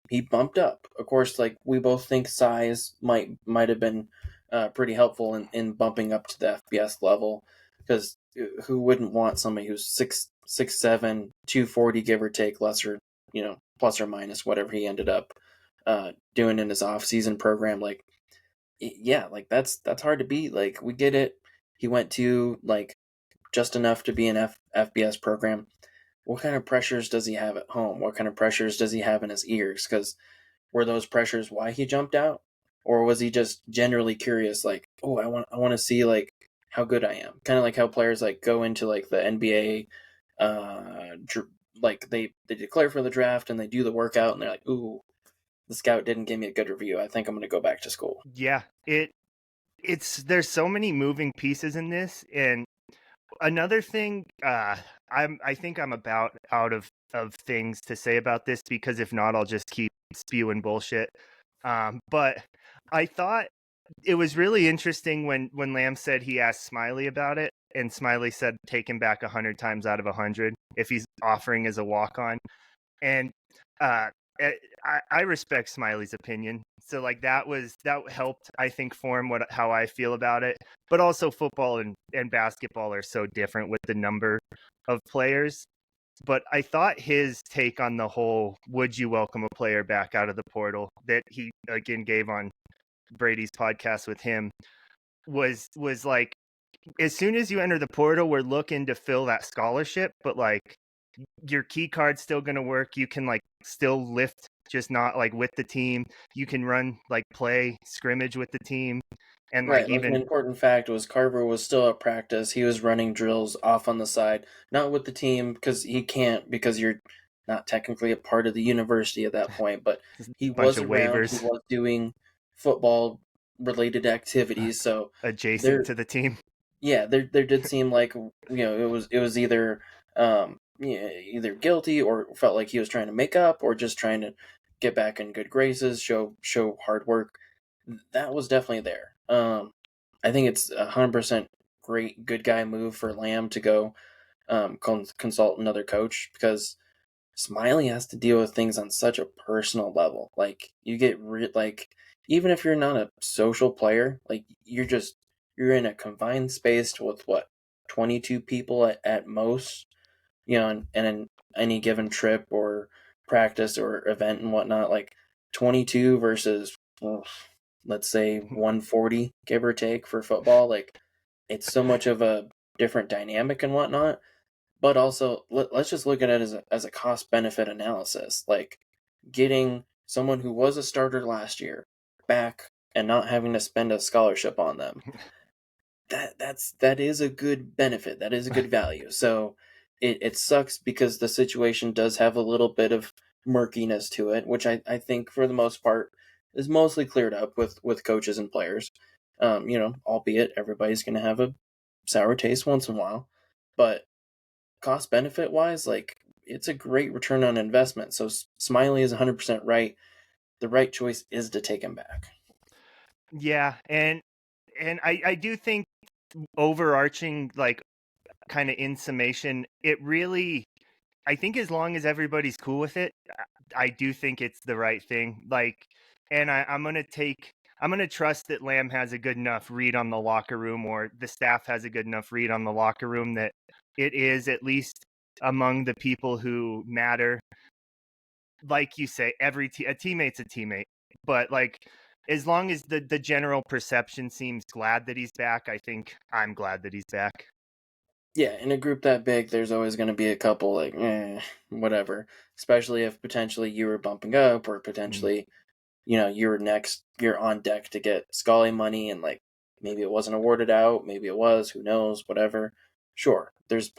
he bumped up. Of course, like we both think size might have been pretty helpful in bumping up to the FBS level. Because who wouldn't want somebody who's 6'7", 240 give or take, lesser, plus or minus whatever he ended up doing in his off-season program, like. Yeah, like that's hard to beat. Like we get it. He went to like just enough to be an FBS program. What kind of pressures does he have at home? What kind of pressures does he have in his ears? Because were those pressures why he jumped out, or was he just generally curious? Like, oh, I want to see like how good I am. Kind of like how players like go into like the NBA, like they declare for the draft and they do the workout and they're like, ooh, the scout didn't give me a good review. I think I'm going to go back to school. Yeah, it's there's so many moving pieces in this. And another thing, I think I'm about out of things to say about this, because if not, I'll just keep spewing bullshit. But I thought it was really interesting when Lamb said he asked Smiley about it, and Smiley said take him back 100 times out of 100 if he's offering as a walk on. And uh, I respect Smiley's opinion. So like that helped, I think, form how I feel about it. But also football and basketball are so different with the number of players. But I thought his take on the whole would you welcome a player back out of the portal that he again gave on Brady's podcast with him was like, as soon as you enter the portal, we're looking to fill that scholarship, but like your key card's still going to work. You can like still lift, just not like with the team. You can run like play scrimmage with the team. And like Right, like an even important fact was Carver was still at practice. He was running drills off on the side, not with the team because he can't, because you're not technically a part of the university at that point, but he a bunch was of around, he waivers was doing football related activities. So adjacent there, to the team. Yeah, there did seem like, it was either either guilty or felt like he was trying to make up or just trying to get back in good graces, show hard work. That was definitely there. I think it's 100% great good guy move for Lamb to go consult another coach, because Smiley has to deal with things on such a personal level. Like you get like, even if you're not a social player, like you're in a confined space with what, 22 people at most, and in any given trip or practice or event and whatnot, like 22 versus, well, let's say 140, give or take, for football. Like it's so much of a different dynamic and whatnot. But also, let's just look at it as a cost benefit analysis. Like getting someone who was a starter last year back and not having to spend a scholarship on them. That is a good benefit. That is a good value. So it sucks because the situation does have a little bit of murkiness to it, which I think for the most part is mostly cleared up with coaches and players. Albeit everybody's gonna have a sour taste once in a while. But cost benefit wise, like it's a great return on investment. So Smiley is 100% right. The right choice is to take him back. Yeah, and I do think, overarching, like, kind of in summation, it really, I think as long as everybody's cool with it, I do think it's the right thing. Like, and I'm gonna trust that Lamb has a good enough read on the locker room, or the staff has a good enough read on the locker room, that it is, at least among the people who matter. Like you say, a teammate's a teammate, but like, as long as the general perception seems glad that he's back, I think I'm glad that he's back. Yeah, in a group that big, there's always going to be a couple like, whatever. Especially if potentially you were bumping up, or Mm. potentially, you're on deck to get Scully money, and like maybe it wasn't awarded out, maybe it was, who knows, whatever. Sure, there's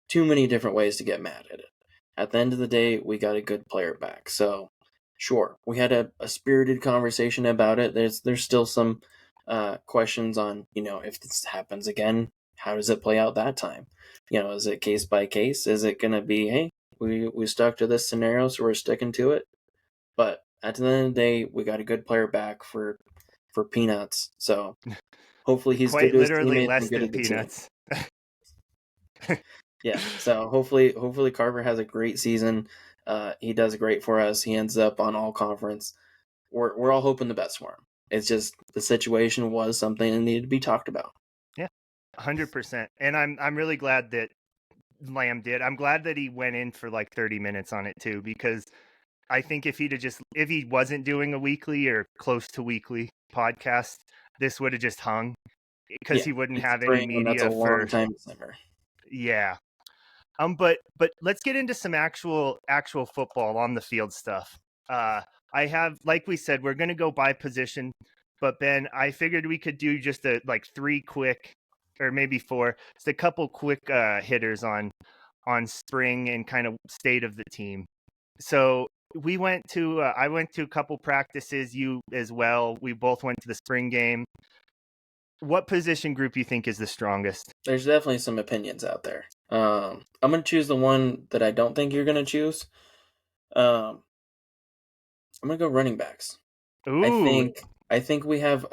too many different ways to get mad at it. At the end of the day, we got a good player back. So, sure, we had a spirited conversation about it. There's still some questions on, if this happens again, how does it play out that time? Is it case by case? Is it going to be, hey, we stuck to this scenario, so we're sticking to it? But at the end of the day, we got a good player back for peanuts. So hopefully he's good Quite to his literally teammates less and good to than the team. peanuts. Yeah, so hopefully Carver has a great season. He does great for us. He ends up on all conference. We're all hoping the best for him. It's just the situation was something that needed to be talked about. Yeah, 100%. And I'm really glad that Lamb did. I'm glad that he went in for like 30 minutes on it too, because I think if he wasn't doing a weekly or close to weekly podcast, this would have just hung, because Yeah, he wouldn't it's have any spring and that's a media long for. time to simmer. Yeah. But let's get into some actual football on the field stuff. Uh, I have, like we said, we're gonna go by position, but Ben, I figured we could do just like three quick, or maybe four, just a couple quick hitters on spring and kind of state of the team. So I went to a couple practices, you as well. We both went to the spring game. What position group you think is the strongest? There's definitely some opinions out there. I'm gonna choose the one that I don't think you're gonna choose. Um, I'm gonna go running backs. I Ooh. think I think we have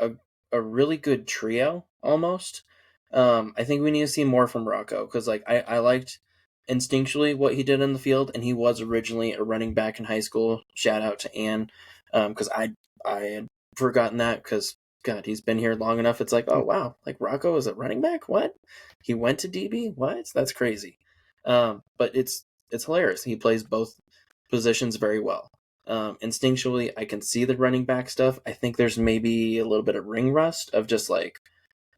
a really good trio almost. I think we need to see more from Rocco, because like I liked instinctually what he did in the field, and he was originally a running back in high school. Shout out to Ann, because I had forgotten that, because God, he's been here long enough. It's like, oh wow, like Rocco is a running back. What? He went to DB. What? That's crazy. But it's hilarious. He plays both positions very well. Instinctually, I can see the running back stuff. I think there's maybe a little bit of ring rust of just like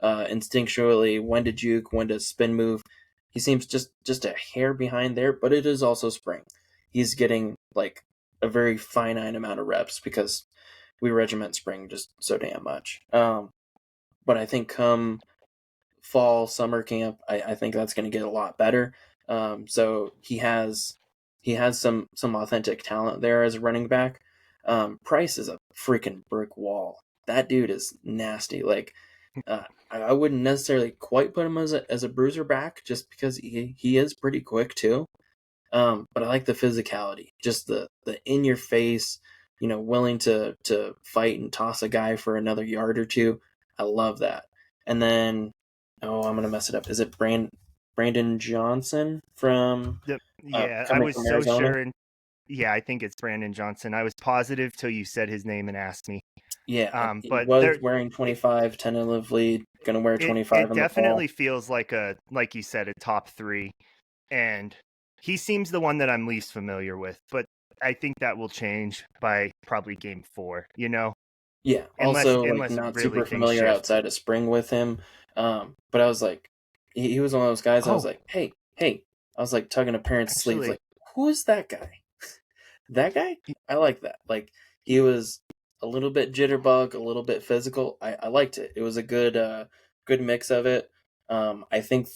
instinctually when to juke, when to spin move. He seems just a hair behind there, but it is also spring. He's getting like a very finite amount of reps because we regiment spring just so damn much. But I think come fall summer camp, I think that's going to get a lot better. So he has some authentic talent there as a running back. Price is a freaking brick wall. That dude is nasty. Like I wouldn't necessarily quite put him as a bruiser back just because he is pretty quick too. But I like the physicality, just the in your face, willing to fight and toss a guy for another yard or two. I love that. And then, oh, I'm gonna mess it up. Is it Brandon Johnson from Yeah, I coming was from so Arizona? sure. And yeah, I think it's Brandon Johnson. I was positive till you said his name and asked me. Yeah, he But was wearing 25, tentatively gonna wear it 25 in the definitely fall. feels like you said, a top three. And he seems the one that I'm least familiar with, but I think that will change by probably game 4, Yeah, unless also like unless not really super things familiar shift. outside of spring with him. But I was like, he was one of those guys. I was Oh, like, hey, hey. I was like tugging a parent's sleeves, actually, like, who is that guy? That guy? I like that. Like he was a little bit jitterbug, a little bit physical. I liked it. It was a good mix of it. I think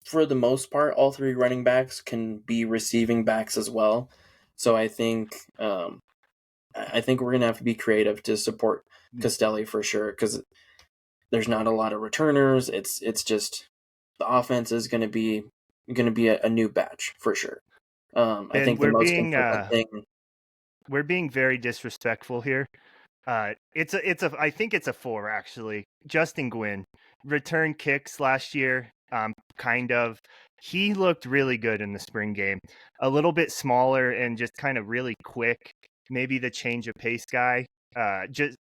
for the most part, all three running backs can be receiving backs as well. So I think we're gonna have to be creative to support Costelli for sure because there's not a lot of returners. It's just the offense is gonna be a new batch for sure. I Ben, think the most important thing. we're being very disrespectful here. I think it's a 4 actually. Justin Gwynn return kicks last year. Kind of. He looked really good in the spring game. A little bit smaller and just kind of really quick. Maybe the change of pace guy. Just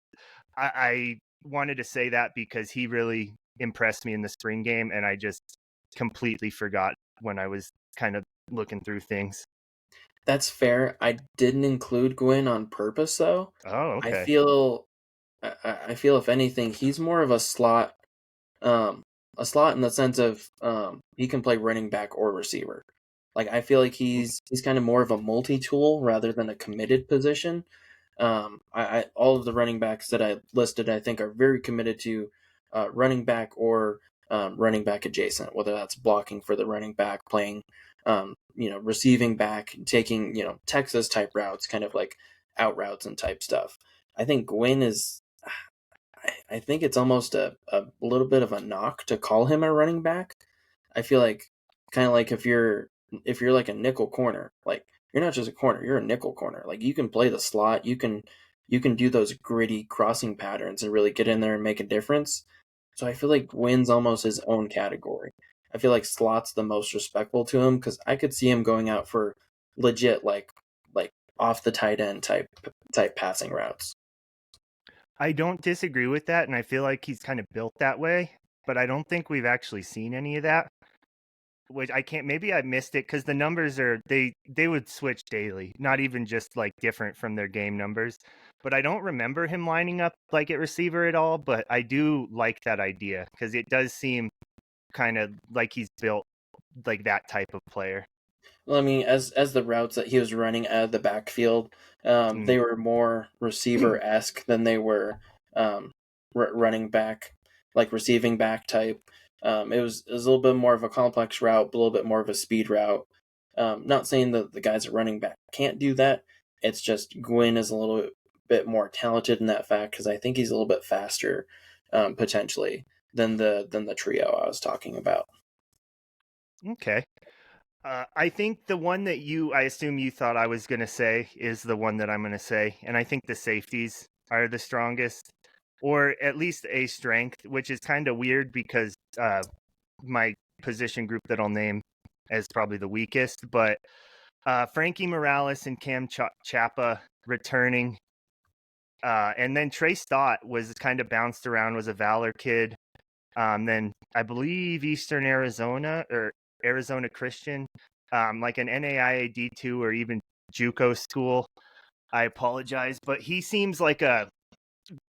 I wanted to say that because he really impressed me in the spring game, and I just completely forgot when I was kind of looking through things. That's fair. I didn't include Gwyn on purpose though. Oh, I okay. feel I feel if anything, he's more of um, a slot in the sense of he can play running back or receiver. Like I feel like he's kind of more of a multi tool rather than a committed position. All of the running backs that I listed, I think, are very committed to running back or running back adjacent, whether that's blocking for the running back, playing, receiving back, taking, Texas type routes, kind of like out routes and type stuff. I think Gwyn is. I think it's almost a little bit of a knock to call him a running back. I feel like kind of like if you're like a nickel corner, like you're not just a corner, you're a nickel corner. Like you can play the slot, you can do those gritty crossing patterns and really get in there and make a difference. So I feel like Wynn's almost his own category. I feel like slot's the most respectful to him because I could see him going out for legit like off the tight end type passing routes. I don't disagree with that, and I feel like he's kind of built that way, but I don't think we've actually seen any of that. Which I can't. Maybe I missed it because the numbers are they would switch daily, not even just like different from their game numbers. But I don't remember him lining up like at receiver at all. But I do like that idea because it does seem kind of like he's built like that type of player. Well, I mean, as the routes that he was running out of the backfield, Mm. they were more receiver esque than they were um, running back, like receiving back type. It was a little bit more of a complex route, a little bit more of a speed route. Not saying that the guys at running back can't do that. It's just Gwyn is a little bit more talented in that fact because I think he's a little bit faster, potentially than the trio I was talking about. Okay. I think the one that I assume you thought I was going to say is the one that I'm going to say. And I think the safeties are the strongest, or at least a strength, which is kind of weird because my position group that I'll name as probably the weakest. But Frankie Morales and Cam Chapa returning. And then Trey Stott was kind of bounced around, was a Valor kid. Then I believe Eastern Arizona or Arizona Christian, like an NAIA D2 or even JUCO school. I apologize, but he seems like a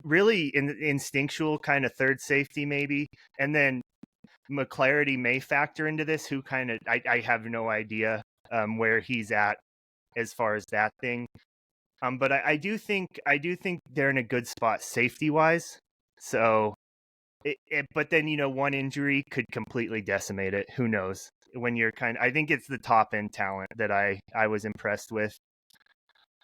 really instinctual kind of third safety, maybe. And then McClarity may factor into this, who kind of I have no idea where he's at as far as that thing. But I do think they're in a good spot safety wise. So but then one injury could completely decimate it. Who knows? When you're I think it's the top end talent that I was impressed with.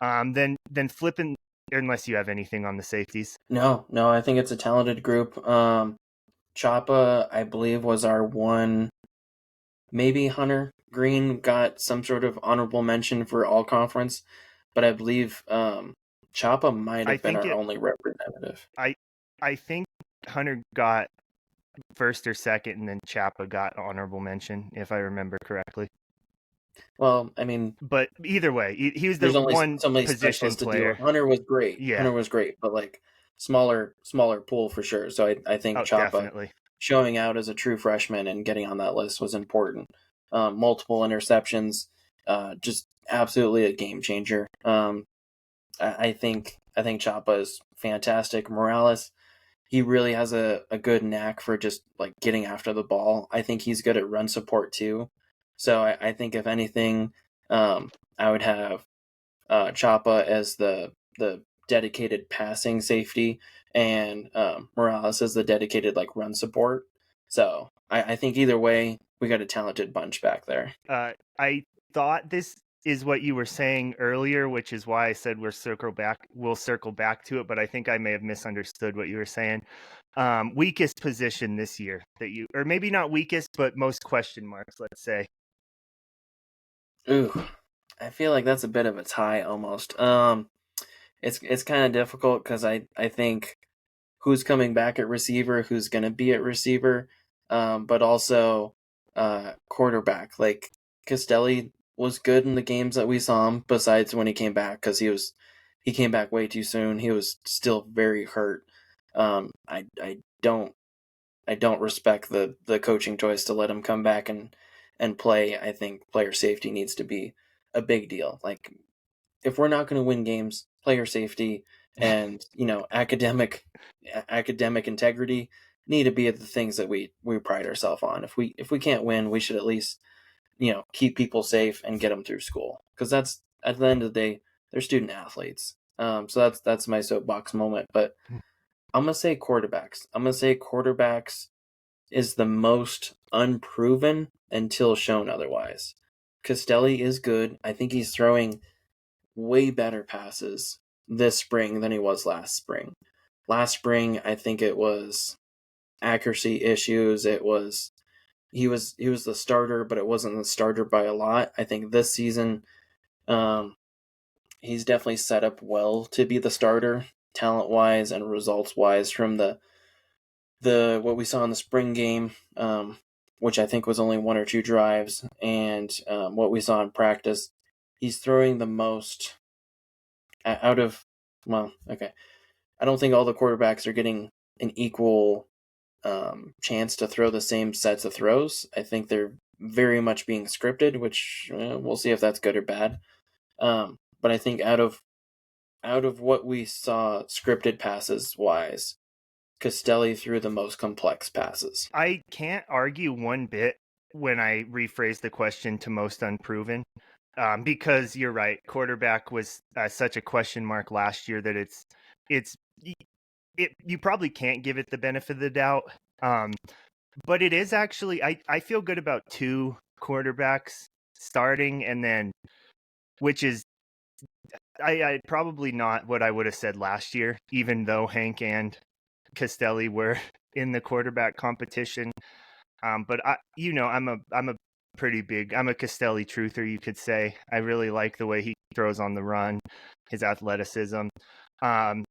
Then flipping, unless you have anything on the safeties. No, no, I think it's a talented group. Choppa, I believe, was our one. Maybe Hunter Green got some sort of honorable mention for all conference, but I believe Choppa might I have been think our it. only representative. I I think Hunter got first or second, and then Chappa got honorable mention, if I remember correctly. Well, I mean, But either way, he was the there's only one so many position specialists to deal with. player. Hunter was great. Yeah. Hunter was great, but like smaller pool for sure. So I think Oh, Choppa definitely. showing out as a true freshman and getting on that list was important. Multiple interceptions, just absolutely a game changer. I think Choppa is fantastic. Morales, he really has a good knack for just like getting after the ball. I think he's good at run support too. So I think if anything, I would have Choppa as the dedicated passing safety, and Morales as the dedicated like run support. So I think either way, we got a talented bunch back there. I thought this is what you were saying earlier, which is why I said we'll circle back to it, but I think I may have misunderstood what you were saying. Weakest position this year that you, or maybe not weakest, but most question marks, let's say. Ooh, I feel like that's a bit of a tie almost. It's kind of difficult because I think who's coming back at receiver, who's going to be at receiver, but also quarterback. Like Castelli was good in the games that we saw him. Besides when he came back, because he came back way too soon. He was still very hurt. I don't respect the coaching choice to let him come back and play. I think player safety needs to be a big deal. Like if we're not going to win games, player safety and academic integrity need to be the things that we pride ourselves on. If we can't win, we should at least keep people safe and get them through school, because that's at the end of the day they're student athletes. So that's my soapbox moment. But I'm gonna say quarterbacks. I'm gonna say quarterbacks is the most unproven until shown otherwise. Castelli is good. I think he's throwing way better passes this spring than he was last spring. Last spring, I think it was accuracy issues. He was the starter, but it wasn't the starter by a lot. I think this season, um, he's definitely set up well to be the starter, talent wise and results wise, from the what we saw in the spring game, which I think was only one or two drives, and what we saw in practice. He's throwing the most out of, well, okay. I don't think all the quarterbacks are getting an equal chance to throw the same sets of throws. I think they're very much being scripted, which we'll see if that's good or bad. But I think out of what we saw scripted passes wise, Castelli threw the most complex passes. I can't argue one bit when I rephrase the question to most unproven, because you're right. Quarterback was such a question mark last year that it's you probably can't give it the benefit of the doubt. But it is actually, I feel good about two quarterbacks starting, and then which is I probably not what I would have said last year, even though Hank and Castelli were in the quarterback competition. But I'm a pretty big, I'm a Castelli truther, you could say. I really like the way he throws on the run, his athleticism. Um,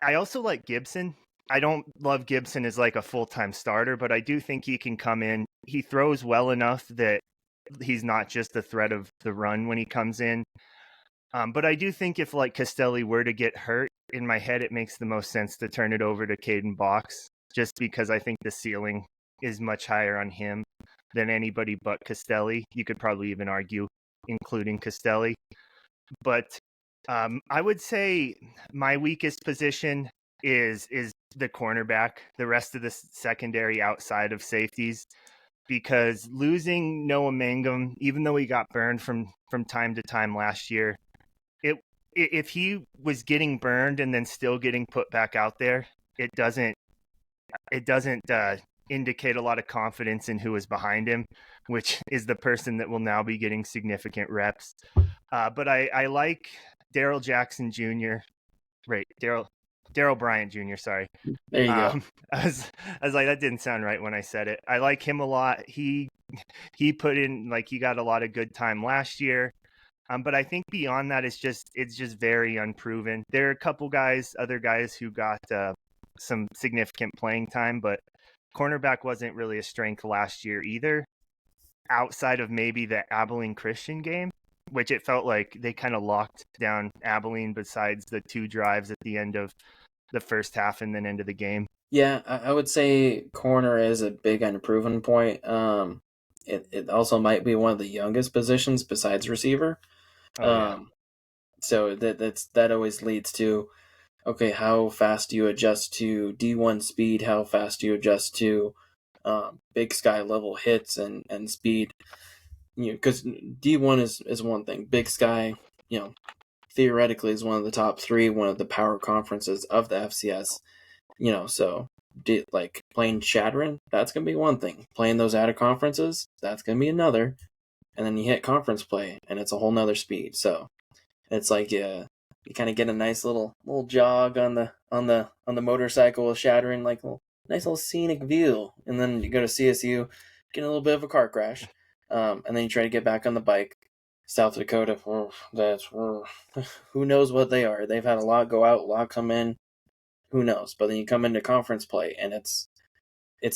I also like Gibson. I don't love Gibson as like a full-time starter, but I do think he can come in. He throws well enough that he's not just a threat of the run when he comes in. But I do think if like Castelli were to get hurt, in my head, it makes the most sense to turn it over to Caden Box, just because I think the ceiling is much higher on him than anybody but Castelli. You could probably even argue, including Castelli. But I would say my weakest position is the cornerback. The rest of the secondary outside of safeties, because losing Noah Mangum, even though he got burned from time to time last year, it if he was getting burned and then still getting put back out there, it doesn't indicate a lot of confidence in who is behind him, which is the person that will now be getting significant reps. But I like Daryl Jackson Jr. Right, Daryl. Daryl Bryant Jr. Sorry. There you go. I was like, that didn't sound right when I said it. I like him a lot. He put in, like, he got a lot of good time last year. But I think beyond that, it's just very unproven. There are a couple other guys who got some significant playing time, but cornerback wasn't really a strength last year either, outside of maybe the Abilene Christian game, which it felt like they kind of locked down Abilene besides the 2 drives at the end of the first half and then into the game. Yeah, I would say corner is a big unproven point. It also might be one of the youngest positions besides receiver. Oh yeah. Um, so that always leads to, okay, how fast do you adjust to D1 speed? How fast do you adjust to big sky level hits and speed? Because D1 is one thing. Big sky, theoretically is one of the top 3, one of the power conferences of the FCS. So like playing Shadron, that's gonna be one thing. Playing those out of conferences, that's gonna be another. And then you hit conference play, and it's a whole nother speed. So it's like you kind of get a nice little jog on the motorcycle with Shadron, like a nice little scenic view, and then you go to CSU, get a little bit of a car crash, and then you try to get back on the bike. South Dakota, who knows what they are? They've had a lot go out, a lot come in. Who knows? But then you come into conference play, and it's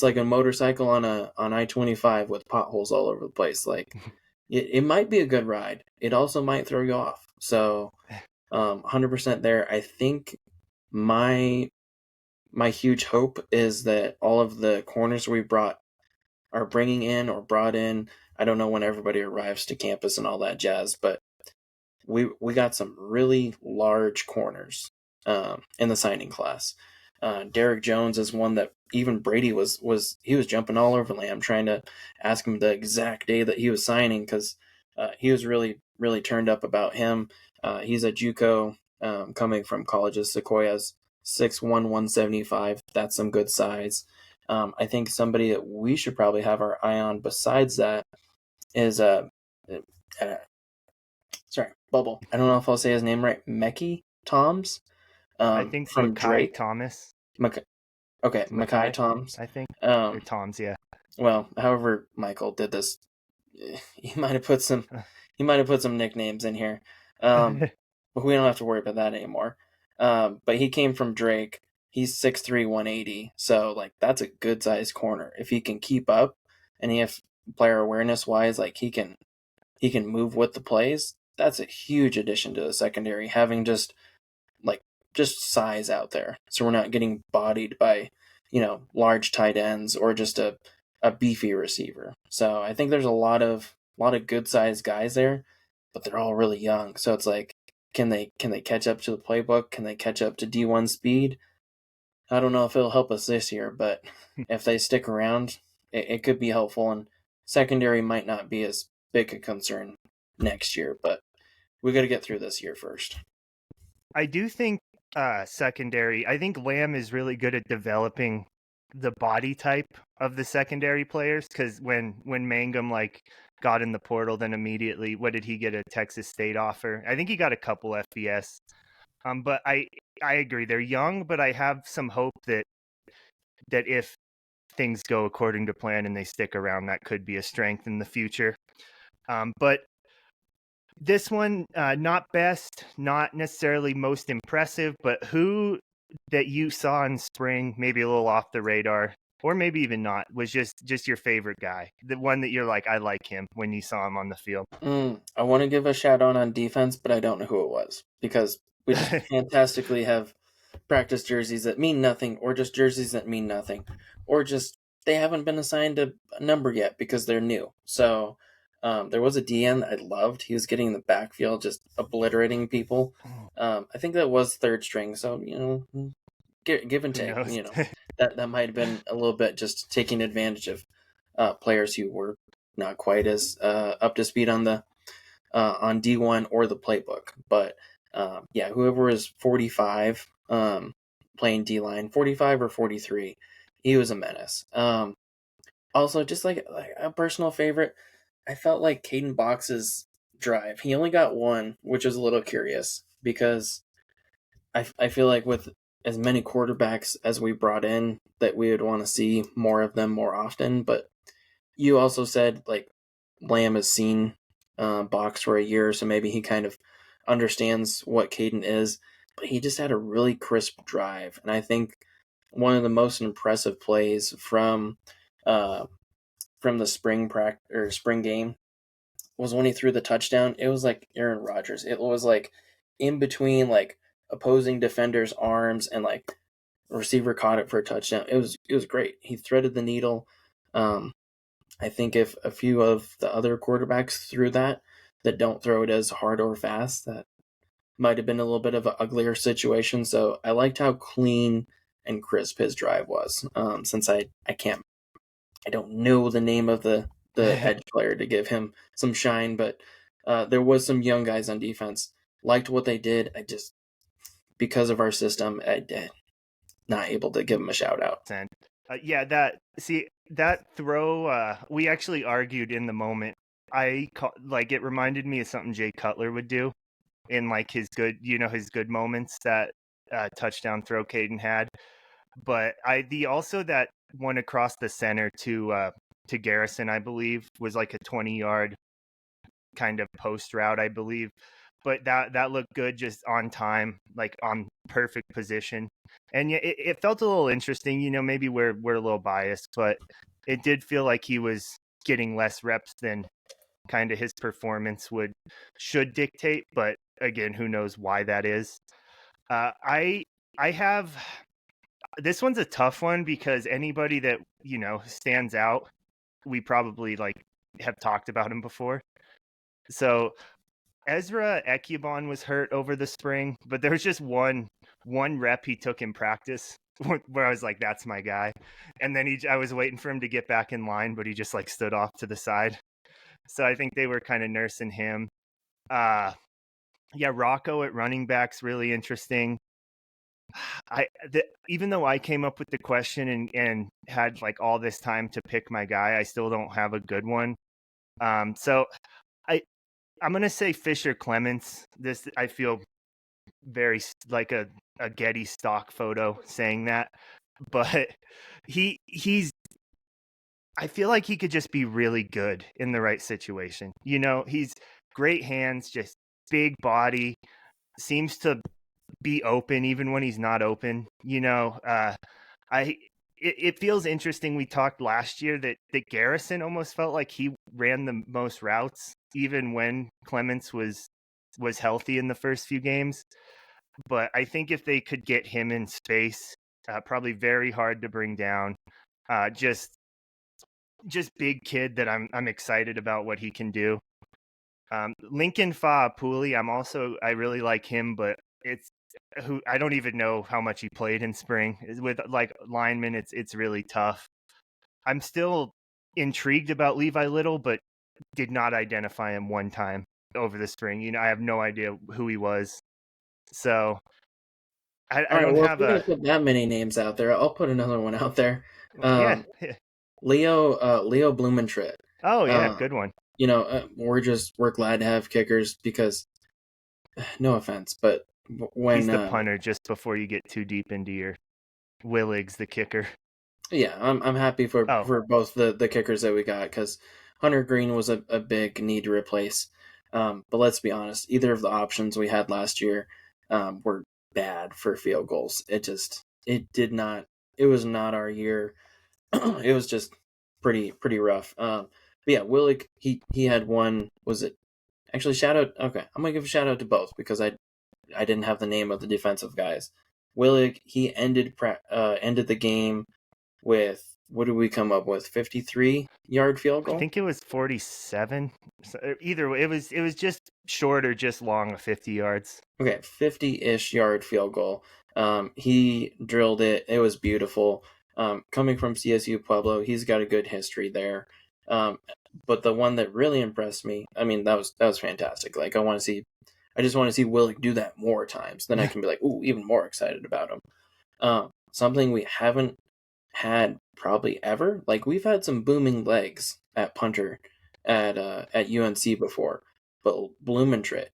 like a motorcycle on I-25 with potholes all over the place. Like it might be a good ride. It also might throw you off. So 100% there. I think my huge hope is that all of the corners we are bringing in or brought in. I don't know when everybody arrives to campus and all that jazz, but we got some really large corners in the signing class. Derek Jones is one that even Brady was jumping all over Lamb trying to ask him the exact day that he was signing, because he was really turned up about him. He's a JUCO coming from colleges. Sequoia's 6'1", 175. That's some good size. I think somebody that we should probably have our eye on besides that is sorry, Bubble. I don't know if I'll say his name right. Mecky Toms. I think From Mackay Drake. Thomas. Okay, Mackay Toms. I think. Or Toms, yeah. Well, however Michael did this, he might have put some nicknames in here. But we don't have to worry about that anymore. But he came from Drake. He's 6'3", 180. So like that's a good sized corner. If he can keep up, and if player awareness wise, like he can move with the plays, that's a huge addition to the secondary, having just size out there. So we're not getting bodied by, large tight ends or just a beefy receiver. So I think there's a lot of good sized guys there, but they're all really young. So it's like, can they catch up to the playbook? Can they catch up to D1 speed? I don't know if it'll help us this year, but if they stick around, it could be helpful, and secondary might not be as big a concern next year, but we got to get through this year first. I do think secondary, I think Lamb is really good at developing the body type of the secondary players, because when Mangum got in the portal, then immediately, what did he get, a Texas State offer? I think he got a couple FBS. But I agree, they're young, but I have some hope that if things go according to plan and they stick around, that could be a strength in the future. But this one, not best, not necessarily most impressive, but who that you saw in spring, maybe a little off the radar, or maybe even not, was just your favorite guy, the one that you're like, I like him, when you saw him on the field? I want to give a shout out on defense, but I don't know who it was, because we just fantastically have practice jerseys that mean nothing, or just jerseys that mean nothing, or just they haven't been assigned a number yet because they're new. So there was a DN that I loved. He was getting in the backfield, just obliterating people. I think that was third string, so give and take. That might have been a little bit just taking advantage of players who were not quite as up to speed on the on D1 or the playbook. But whoever is 45 playing D-line, 45 or 43, he was a menace. Also, just like a personal favorite, I felt like Caden Box's drive, he only got one, which was a little curious, because I feel like with as many quarterbacks as we brought in that we would want to see more of them more often. But you also said like Lamb has seen box for a year, so maybe he kind of understands what Caden is. But he just had a really crisp drive, and I think one of the most impressive plays uh, from the spring game was when he threw the touchdown. It was like Aaron Rodgers. It was like in between like opposing defenders' arms, and like receiver caught it for a touchdown. It was great. He threaded the needle. I think if a few of the other quarterbacks threw that don't throw it as hard or fast, that might have been a little bit of an uglier situation. So I liked how clean and crisp his drive was. Since I don't know the name of the edge player to give him some shine, but there was some young guys on defense. Liked what they did. I just, because of our system, I did not able to give him a shout out. Yeah, that throw, we actually argued in the moment. Like it reminded me of something Jay Cutler would do in like his good moments, that touchdown throw Caden had. But also that one across the center to Garrison, I believe, was like a 20-yard kind of post route, I believe. But that looked good, just on time, like on perfect position. And yeah, it felt a little interesting. Maybe we're a little biased, but it did feel like he was getting less reps than kind of his performance should dictate. But again, who knows why that is? I have, this one's a tough one because anybody that stands out, we probably like have talked about him before. So Ezra Ekubon was hurt over the spring, but there was just one rep he took in practice where I was like, that's my guy. And then I was waiting for him to get back in line, but he just like stood off to the side. So I think they were kind of nursing him. Yeah, Rocco at running back's really interesting. Even though I came up with the question and had like all this time to pick my guy, I still don't have a good one. So I'm gonna say Fisher Clements. This, I feel very like a Getty stock photo saying that, but he's. I feel like he could just be really good in the right situation. He's great hands, just big body, seems to be open even when he's not open. It feels interesting. We talked last year that Garrison almost felt like he ran the most routes even when Clements was healthy in the first few games. But I think if they could get him in space, probably very hard to bring down. Just big kid that I'm excited about what he can do. Lincoln Fa'apuli, I really like him, but I don't even know how much he played in spring. With like linemen, it's really tough. I'm still intrigued about Levi Little, but did not identify him one time over the spring. I have no idea who he was. So I All right, don't well, if have you're gonna a put that many names out there, I'll put another one out there. yeah. Leo Blumentritt. Oh yeah, Uh, good one. we're glad to have kickers because, no offense, but when He's the punter just before you get too deep into your Willigs, the kicker. yeah, I'm happy for both the kickers that we got because Hunter Green was a big need to replace. But let's be honest, either of the options we had last year were bad for field goals. It was not our year. It was just pretty rough. But yeah, Willig, he had one. Was it actually shout out? Okay, I'm gonna give a shout out to both because I didn't have the name of the defensive guys. Willig, he ended the game with, what did we come up with? 53-yard field goal. I think it was 47. So either way, it was just short or just long of 50 yards. Okay, 50-ish yard field goal. He drilled it. It was beautiful. Coming from CSU Pueblo, he's got a good history there. But the one that really impressed me, I mean, that was fantastic. Like I just want to see Willick do that more times. Then I can be like, ooh, even more excited about him. Something we haven't had probably ever. Like we've had some booming legs at punter at UNC before, but Blumentritt,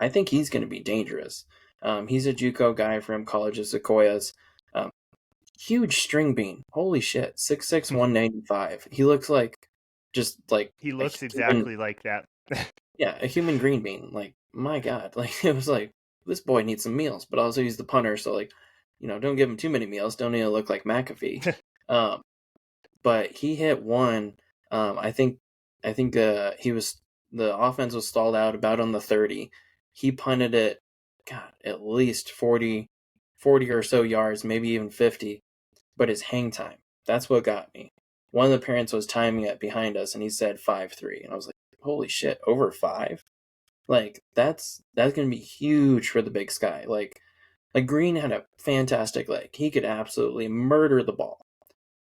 I think he's going to be dangerous. He's a JUCO guy from College of Sequoias. Um, Huge string bean. Holy shit. 6'6", 195. He looks like just like He a looks human, exactly like that. yeah, a human green bean. Like, my God. Like, it was like, this boy needs some meals, but also he's the punter. So, like, don't give him too many meals. Don't need to look like McAfee. Um, but he hit one. I think he was the offense was stalled out about on the 30. He punted it, God, at least 40 or so yards, maybe even 50. But his hang time, that's what got me. One of the parents was timing it behind us, and he said 5.3, and I was like, holy shit, over 5? Like that's gonna be huge for the Big Sky. Like Green had a fantastic leg. He could absolutely murder the ball.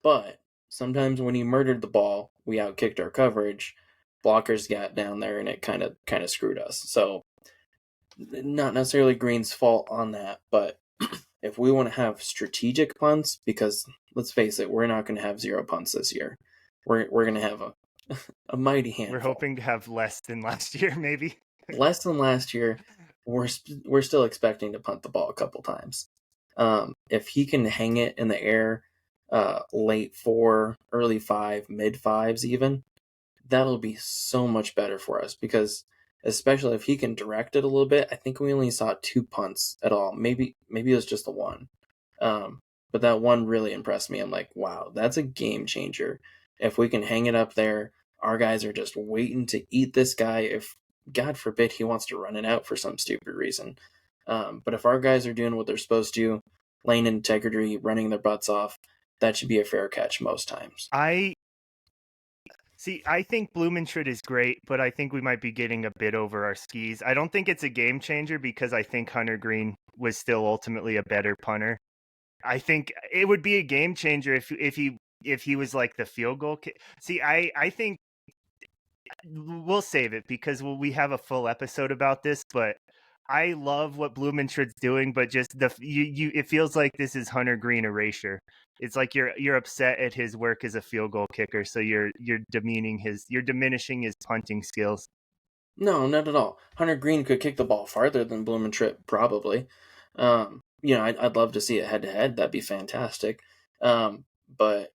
But sometimes when he murdered the ball, we outkicked our coverage. Blockers got down there, and it kind of screwed us. So not necessarily Green's fault on that, but if we want to have strategic punts, because let's face it, we're not going to have 0 punts this year. We're going to have a mighty handful. We're hoping to have less than last year, maybe. Less than last year. We're still expecting to punt the ball a couple times. If he can hang it in the air, late 4, early 5, mid 5s even, that'll be so much better for us, because especially if he can direct it a little bit. I think we only saw 2 punts at all. Maybe it was just the one. But that one really impressed me. I'm like, wow, that's a game changer. If we can hang it up there, our guys are just waiting to eat this guy. If God forbid he wants to run it out for some stupid reason. But if our guys are doing what they're supposed to, lane integrity, running their butts off, that should be a fair catch most times. I think Blumentritt is great, but I think we might be getting a bit over our skis. I don't think it's a game changer, because I think Hunter Green was still ultimately a better punter. I think it would be a game changer if he was like the field goal kick. See, I think we'll save it, because we have a full episode about this, but I love what Blumentritt's doing, but just it feels like this is Hunter Green erasure. It's like you're upset at his work as a field goal kicker, so you're diminishing his punting skills. No, not at all. Hunter Green could kick the ball farther than Blumentritt, probably. I'd love to see it head to head. That'd be fantastic. But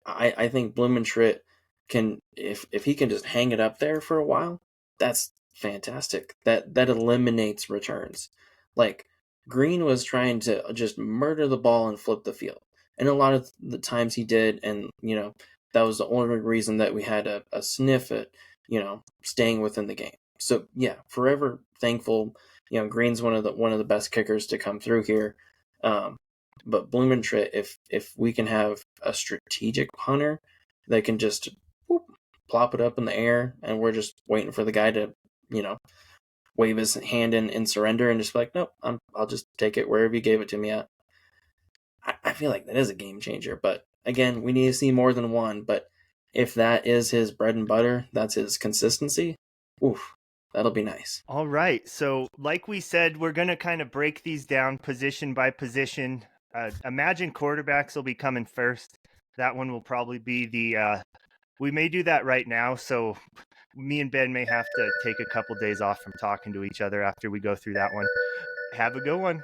I think Blumentritt can, if he can just hang it up there for a while, that's fantastic. That eliminates returns. Like, Green was trying to just murder the ball and flip the field, and a lot of the times he did, and that was the only reason that we had a sniff at staying within the game. So yeah, forever thankful. Green's one of the best kickers to come through here. But Blumentritt, if we can have a strategic punter that can just plop it up in the air, and we're just waiting for the guy to wave his hand in surrender and just be like, nope, I'll just take it wherever you gave it to me at. I feel like that is a game changer. But again, we need to see more than one. But if that is his bread and butter, that's his consistency, oof, that'll be nice. All right. So like we said, we're going to kind of break these down position by position. Imagine quarterbacks will be coming first. That one will probably be we may do that right now. So me and Ben may have to take a couple days off from talking to each other after we go through that one. Have a good one.